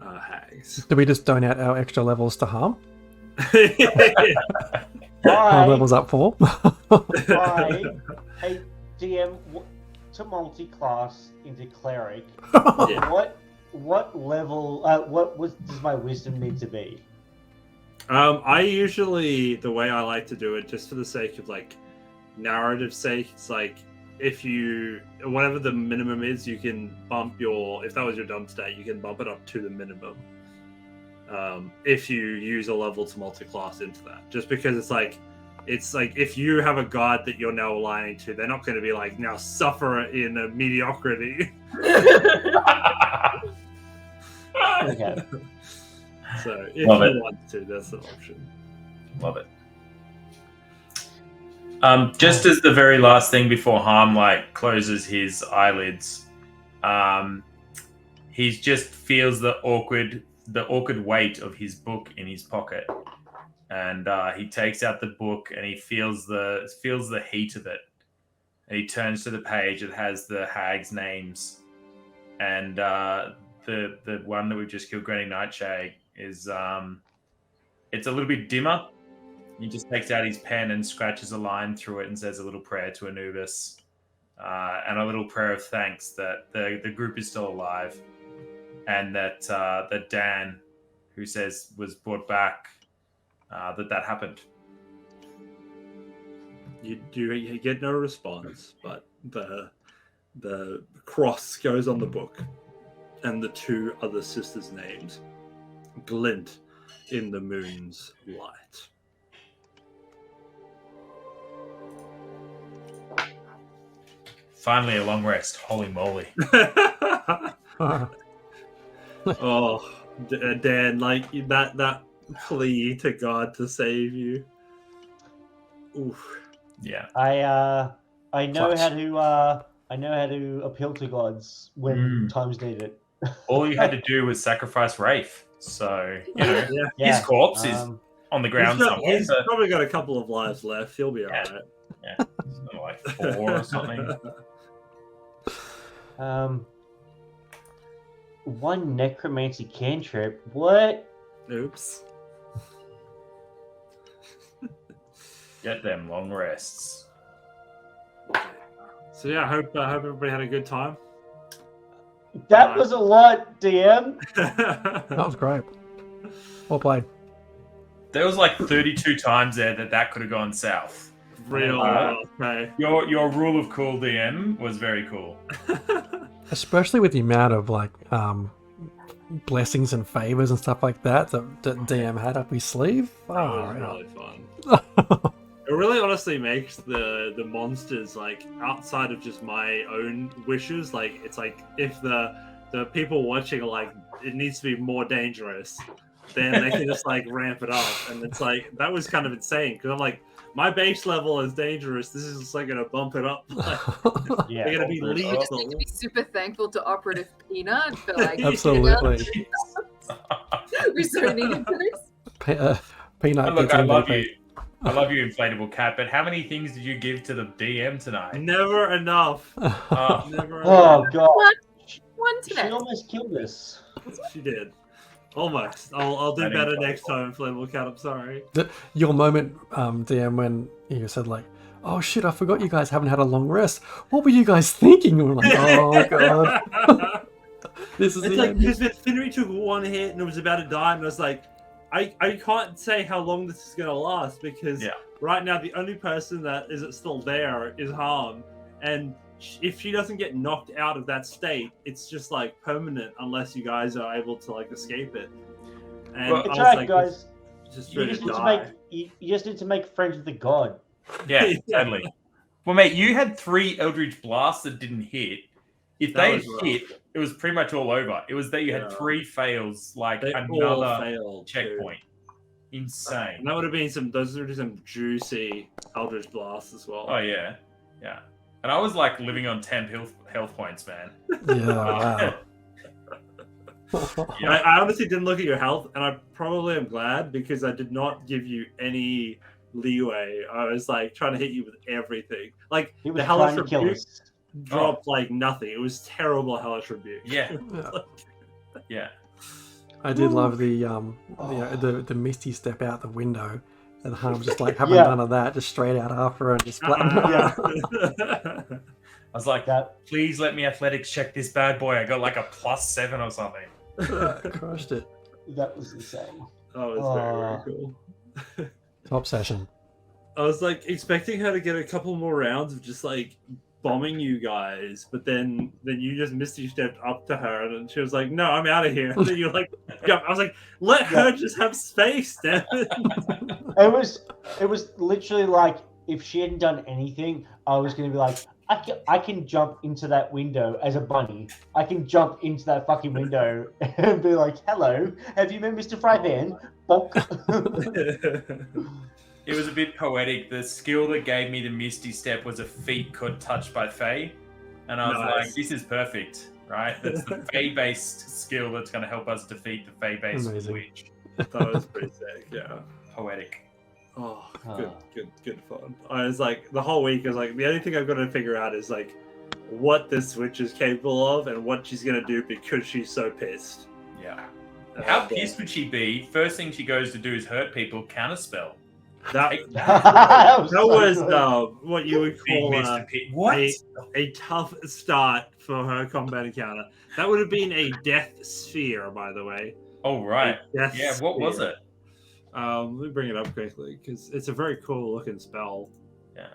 hags. Do we just donate our extra levels to Harm? I, Harm levels up 4. hey, DM, to multi-class into cleric, Yeah. what level, does my wisdom need to be? I usually, the way I like to do it, just for the sake of like narrative sake, it's like if you, whatever the minimum is, you can bump your, if that was your dump stat, you can bump it up to the minimum. If you use a level to multi-class into that, just because it's like if you have a god that you're now aligning to, they're not going to be like, now suffer in a mediocrity. Okay. So if Love you it. want to, that's an option. Love it. Just as the very last thing before Harm closes his eyelids, he just feels the awkward weight of his book in his pocket, and he takes out the book and he feels the heat of it, And he turns to the page. It has the hags' names, and the one that we've just killed, Granny Nightshade, is it's a little bit dimmer. He just takes out his pen and scratches a line through it and says a little prayer to Anubis, and a little prayer of thanks that the group is still alive, and that that Dan, who says was brought back, that happened. You get no response, but the cross goes on the book, and the two other sisters' names glint in the moon's light. Finally, a long rest. Holy moly! Oh, Dan, like that plea to God to save you. Oof. Yeah. I know Clutch. how to appeal to gods when times need it. All you had to do was sacrifice Rafe. So, you know, Yeah. his corpse is on the ground somewhere. He's probably got a couple of lives left. He'll be alright. Yeah. Like 4 or something. One necromancy cantrip. What? Oops. Get them long rests. So yeah, I hope everybody had a good time. That was a lot, DM. That was great. Well played. There was like 32 times there that could have gone south. Real okay. Your rule of cool DM was very cool. Especially with the amount of like blessings and favors and stuff like that DM had up his sleeve. That was really fun. It really honestly makes the monsters, like, outside of just my own wishes, like, it's like if the people watching are like, it needs to be more dangerous, then they can just like ramp it up. And it's like, that was kind of insane because I'm like, my base level is dangerous. This is just like gonna bump it up. Like, Yeah, they're gonna be You just lethal. need to be super thankful to Operative Peanut for like Absolutely. we so needed for this. Peanut Look, gets I love MVP. you. I love you, Inflatable Cat, but how many things did you give to the DM tonight? Never enough. Oh, Never Oh enough. god, One she today. almost killed us. She did. Almost. I'll do That better is next time, Inflatable Cat. I'm sorry. Your moment, DM, when you said like, "Oh shit, I forgot you guys haven't had a long rest." What were you guys thinking? We were like, "Oh god, this is It's the like end." because Finnery took one hit and it was about to die, and I was like, I can't say how long this is gonna last because right now the only person that is still there is Harm, and if she doesn't get knocked out of that state, it's just like permanent unless you guys are able to like escape it. And Well, I It's was right, like, guys. just You ready just to need to die. you just need to make friends with the god. yeah, totally. Well, mate, you had 3 Eldritch Blasts that didn't hit. If That they was rough. hit, it was pretty much all over. It was that you had Yeah. 3 fails, like They all another failed, checkpoint. Insane. And that would have been those would have been some juicy Eldritch Blasts as well. Oh yeah, yeah. And I was like living on 10 health points, man. Yeah, wow. I honestly didn't look at your health, and I probably am glad because I did not give you any leeway. I was like trying to hit you with everything. Like He the was Hellish trying to kill Rebuke us. dropped like nothing. It was terrible Hellish Rebuke. Yeah, Yeah. yeah. I did love the Misty step out the window, and Harm just like having none of that, just straight out after her and just flattened I was like, That please let me athletics check this bad boy. I got like a +7 or something. crushed it. that was insane. That was very cool. Top session. I was like expecting her to get a couple more rounds of just like bombing you guys, but then you just Misty stepped up to her and she was like, "No, I'm out of here." And then you're like, "Yeah." I was like, "Let her just have space, damn it." It was literally like if she hadn't done anything, I was gonna be like, I can jump into that window as a bunny. I can jump into that fucking window and be like, "Hello, have you met Mr. Frypan?" Bonk. It was a bit poetic. The skill that gave me the Misty Step was a feat touched by Fae. And I was like, this is perfect, right? That's the Fae-based skill that's going to help us defeat the Fae-based Amazing. witch. That was pretty sick, yeah. Poetic. Oh, Ah. good fun. I was like, the whole week, I was like, the only thing I've got to figure out is like what this witch is capable of and what she's gonna do because she's so pissed. Yeah. How pissed would she be? First thing she goes to do is hurt people, counterspell. That That was so was good. what you would Big call Mr. P. What? a tough start for her combat encounter. That would have been a death sphere, by the way. Oh, right. A death Yeah, what was sphere. it? Let me bring it up quickly because it's a very cool looking spell. Yeah.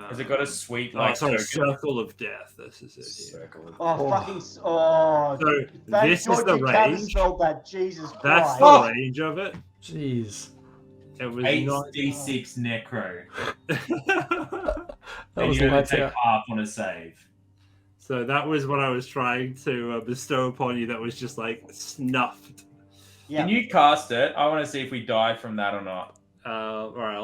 Has it got a sweet, like, sorry, token? Circle of Death. This is it here. Circle of Oh, fucking. Oh. So Thank this God is the you range. counterspelled that. Jesus That's Christ. the range of it. Jeez. It was 8d6 necro. That And was you had lights to take out. half on a save. So that was what I was trying to bestow upon you. That was just like snuffed. Yeah. Can you cast it? I want to see if we die from that or not. All right,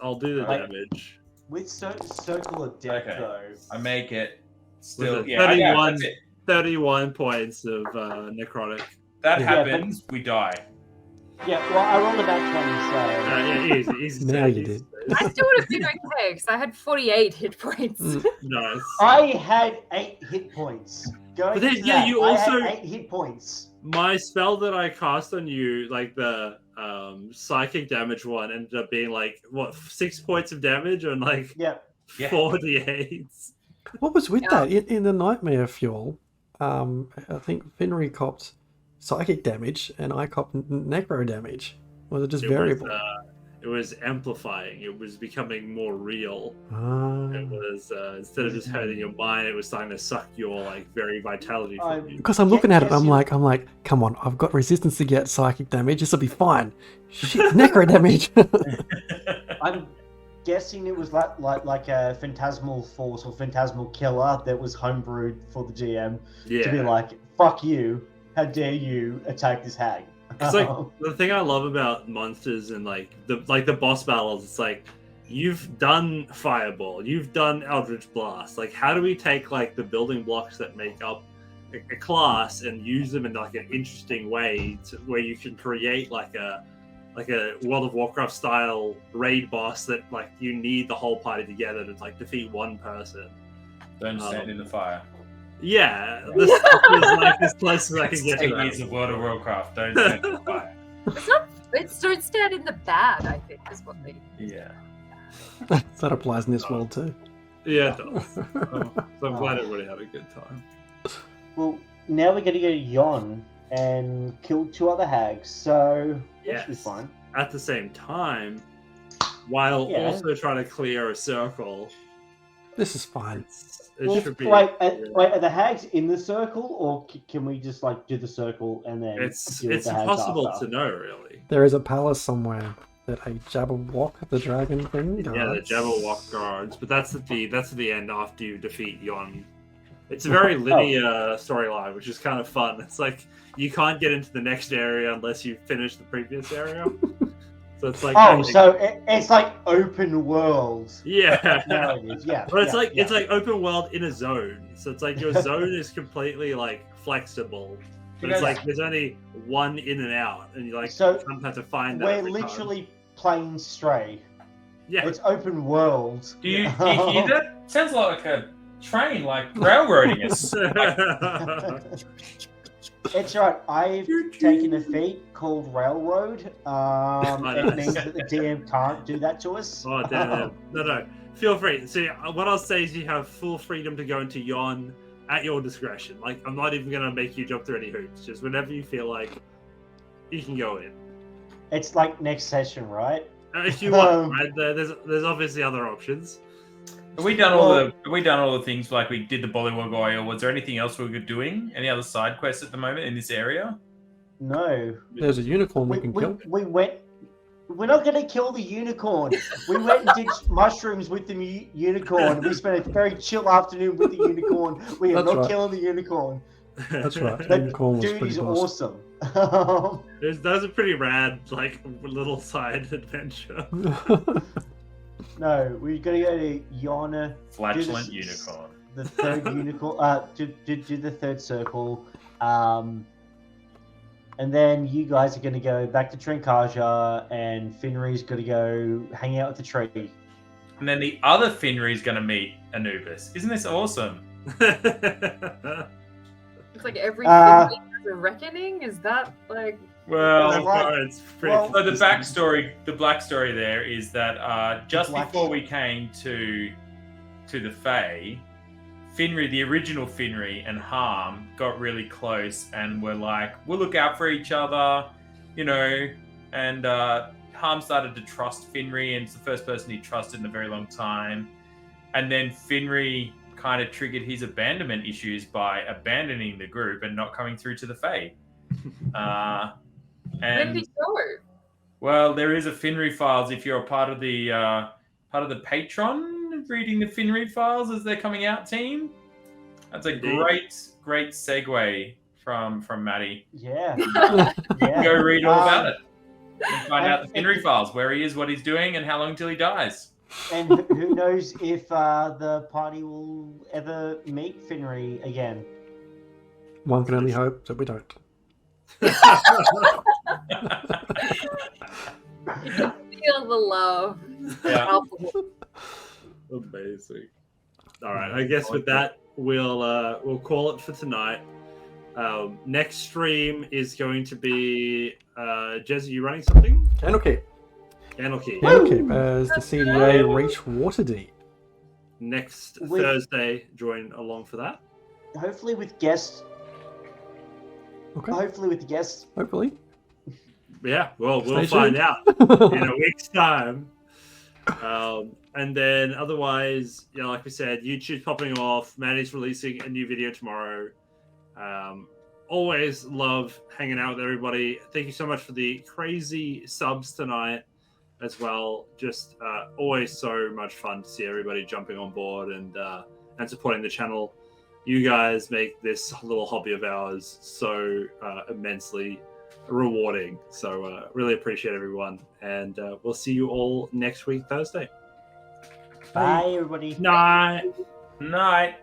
I'll do the Like- damage. With Circle of Death, Okay. though. I make it still. it Yeah, I know, 31? that's it. 31 points of necrotic. That Yeah. happens, we die. Yeah, well, I rolled a nat 20, so. Yeah, easy. Now you did. I still would have been okay because I had 48 hit points. Mm. Nice. I had 8 hit points. Going But then, into yeah, that, you I also- had 8 hit points. My spell that I cast on you, like the psychic damage one, ended up being like what 6 points of damage on like Yeah. 48s. What was with Yeah. that? In the Nightmare Fuel, I think Finry copped psychic damage and I copped necro damage. Was it just variable? It was amplifying. It was becoming more real. Ah. It was instead of just hurting your mind, it was starting to suck your like very vitality from you. Because I'm looking at it, Yes, I'm you- like, come on, I've got resistance to get psychic damage. This will be fine. Shit, necro damage. I'm guessing it was like a phantasmal force or phantasmal killer that was homebrewed for the GM to be Yeah. like, fuck you, how dare you attack this hag. It's like the thing I love about monsters and like the boss battles. It's like you've done Fireball, you've done Eldritch Blast. Like, how do we take like the building blocks that make up a class and use them in like an interesting way where you can create like a World of Warcraft style raid boss that like you need the whole party together to like defeat one person. Don't stand in the fire. Yeah, this is like as close as I can get to 8 that. years of World of Warcraft. Don't stand in the fire. It's don't stand in the bad, I think, is what they. Yeah. That applies in this world too. Yeah, it does. So I'm glad everybody had a good time. Well, now we're going to go to Yon and kill 2 other hags, so that should be Yes. fine. At the same time, while Yeah. also trying to clear a circle, This is fine. it Well, should be. wait, are the hags in the circle, or can we just like do the circle and then? It's deal with the hags impossible after? to know, really. There is a palace somewhere that a Jabberwock, the dragon thing, Yeah, the guards. Jabberwock guards, but that's at the end after you defeat Yon. It's a very linear storyline, which is kind of fun. It's like you can't get into the next area unless you finish the previous area. So it's like so it's like open world. yeah. Now it is, yeah. But it's yeah, like yeah. it's like open world in a zone. So it's like your zone is completely like flexible. But it's guys- like there's only one in and out, and you like So, kind of have to find that. we're every time. literally playing Stray. Yeah. It's open world. Do you hear that? Sounds like a train, like railroading us. It's right. I've taken a feat called Railroad. It means that the DM can't do that to us. Oh damn! No. Feel free. See, what I'll say is you have full freedom to go into Yon at your discretion. Like, I'm not even gonna make you jump through any hoops. Just whenever you feel like, you can go in. It's like next session, right? If you want, right? There's obviously other options. Have we done all the things like we did the Bollywog oil? Was there anything else we were doing? Any other side quests at the moment in this area? No. There's a unicorn we can kill. We went. We're not going to kill the unicorn. We went and did mushrooms with the unicorn. We spent a very chill afternoon with the unicorn. We are That's not right. killing the unicorn. That's right. That Unicorn was dude pretty is boss. awesome. That was a pretty rad, like, little side adventure. No, we're going to go to Yana. Flatulent Do this- unicorn. The third unicorn. Do the third circle. And and then you guys are going to go back to Trenkaja, and Finry's going to go hang out with the tree. And then the other Finry is going to meet Anubis. Isn't this awesome? It's like every Uh, Finley has a reckoning. Is that like? Well, Right. It's pretty Well, so the backstory there is that just Black- before we came to the Fae, Finry, the original Finry, and Harm got really close and were like, we'll look out for each other, you know, and Harm started to trust Finry, and it's the first person he trusted in a very long time. And then Finry kind of triggered his abandonment issues by abandoning the group and not coming through to the Fae. Where did And he go? well, there is a Finry Files if you're a part of the Patreon reading the Finry Files as they're coming out team. That's a great segue from Maddie. Yeah. Go read all about Um, it and find out the Finry Files, where he is, what he's doing, and how long till he dies. And who knows if the party will ever meet Finry again. One can only hope that we don't. Feel the love. Yeah. Palpable. amazing. All right, I guess with that we'll call it for tonight. Next stream is going to be Jez, are you running something? Candlekeep. Candlekeep. Candlekeep as the CDA reach Waterdeep. Next With- Thursday, join along for that. Hopefully with guests. Okay. Hopefully with guests. Hopefully. Yeah, well, we'll Stay find tuned. out in a week's time. And then otherwise, yeah, like we said, YouTube's popping off. Maddie's releasing a new video tomorrow. Always love hanging out with everybody. Thank you so much for the crazy subs tonight as well. Just always so much fun to see everybody jumping on board and supporting the channel. You guys make this little hobby of ours so immensely rewarding. So really appreciate everyone. And we'll see you all next week, Thursday. Bye everybody. Night. Night.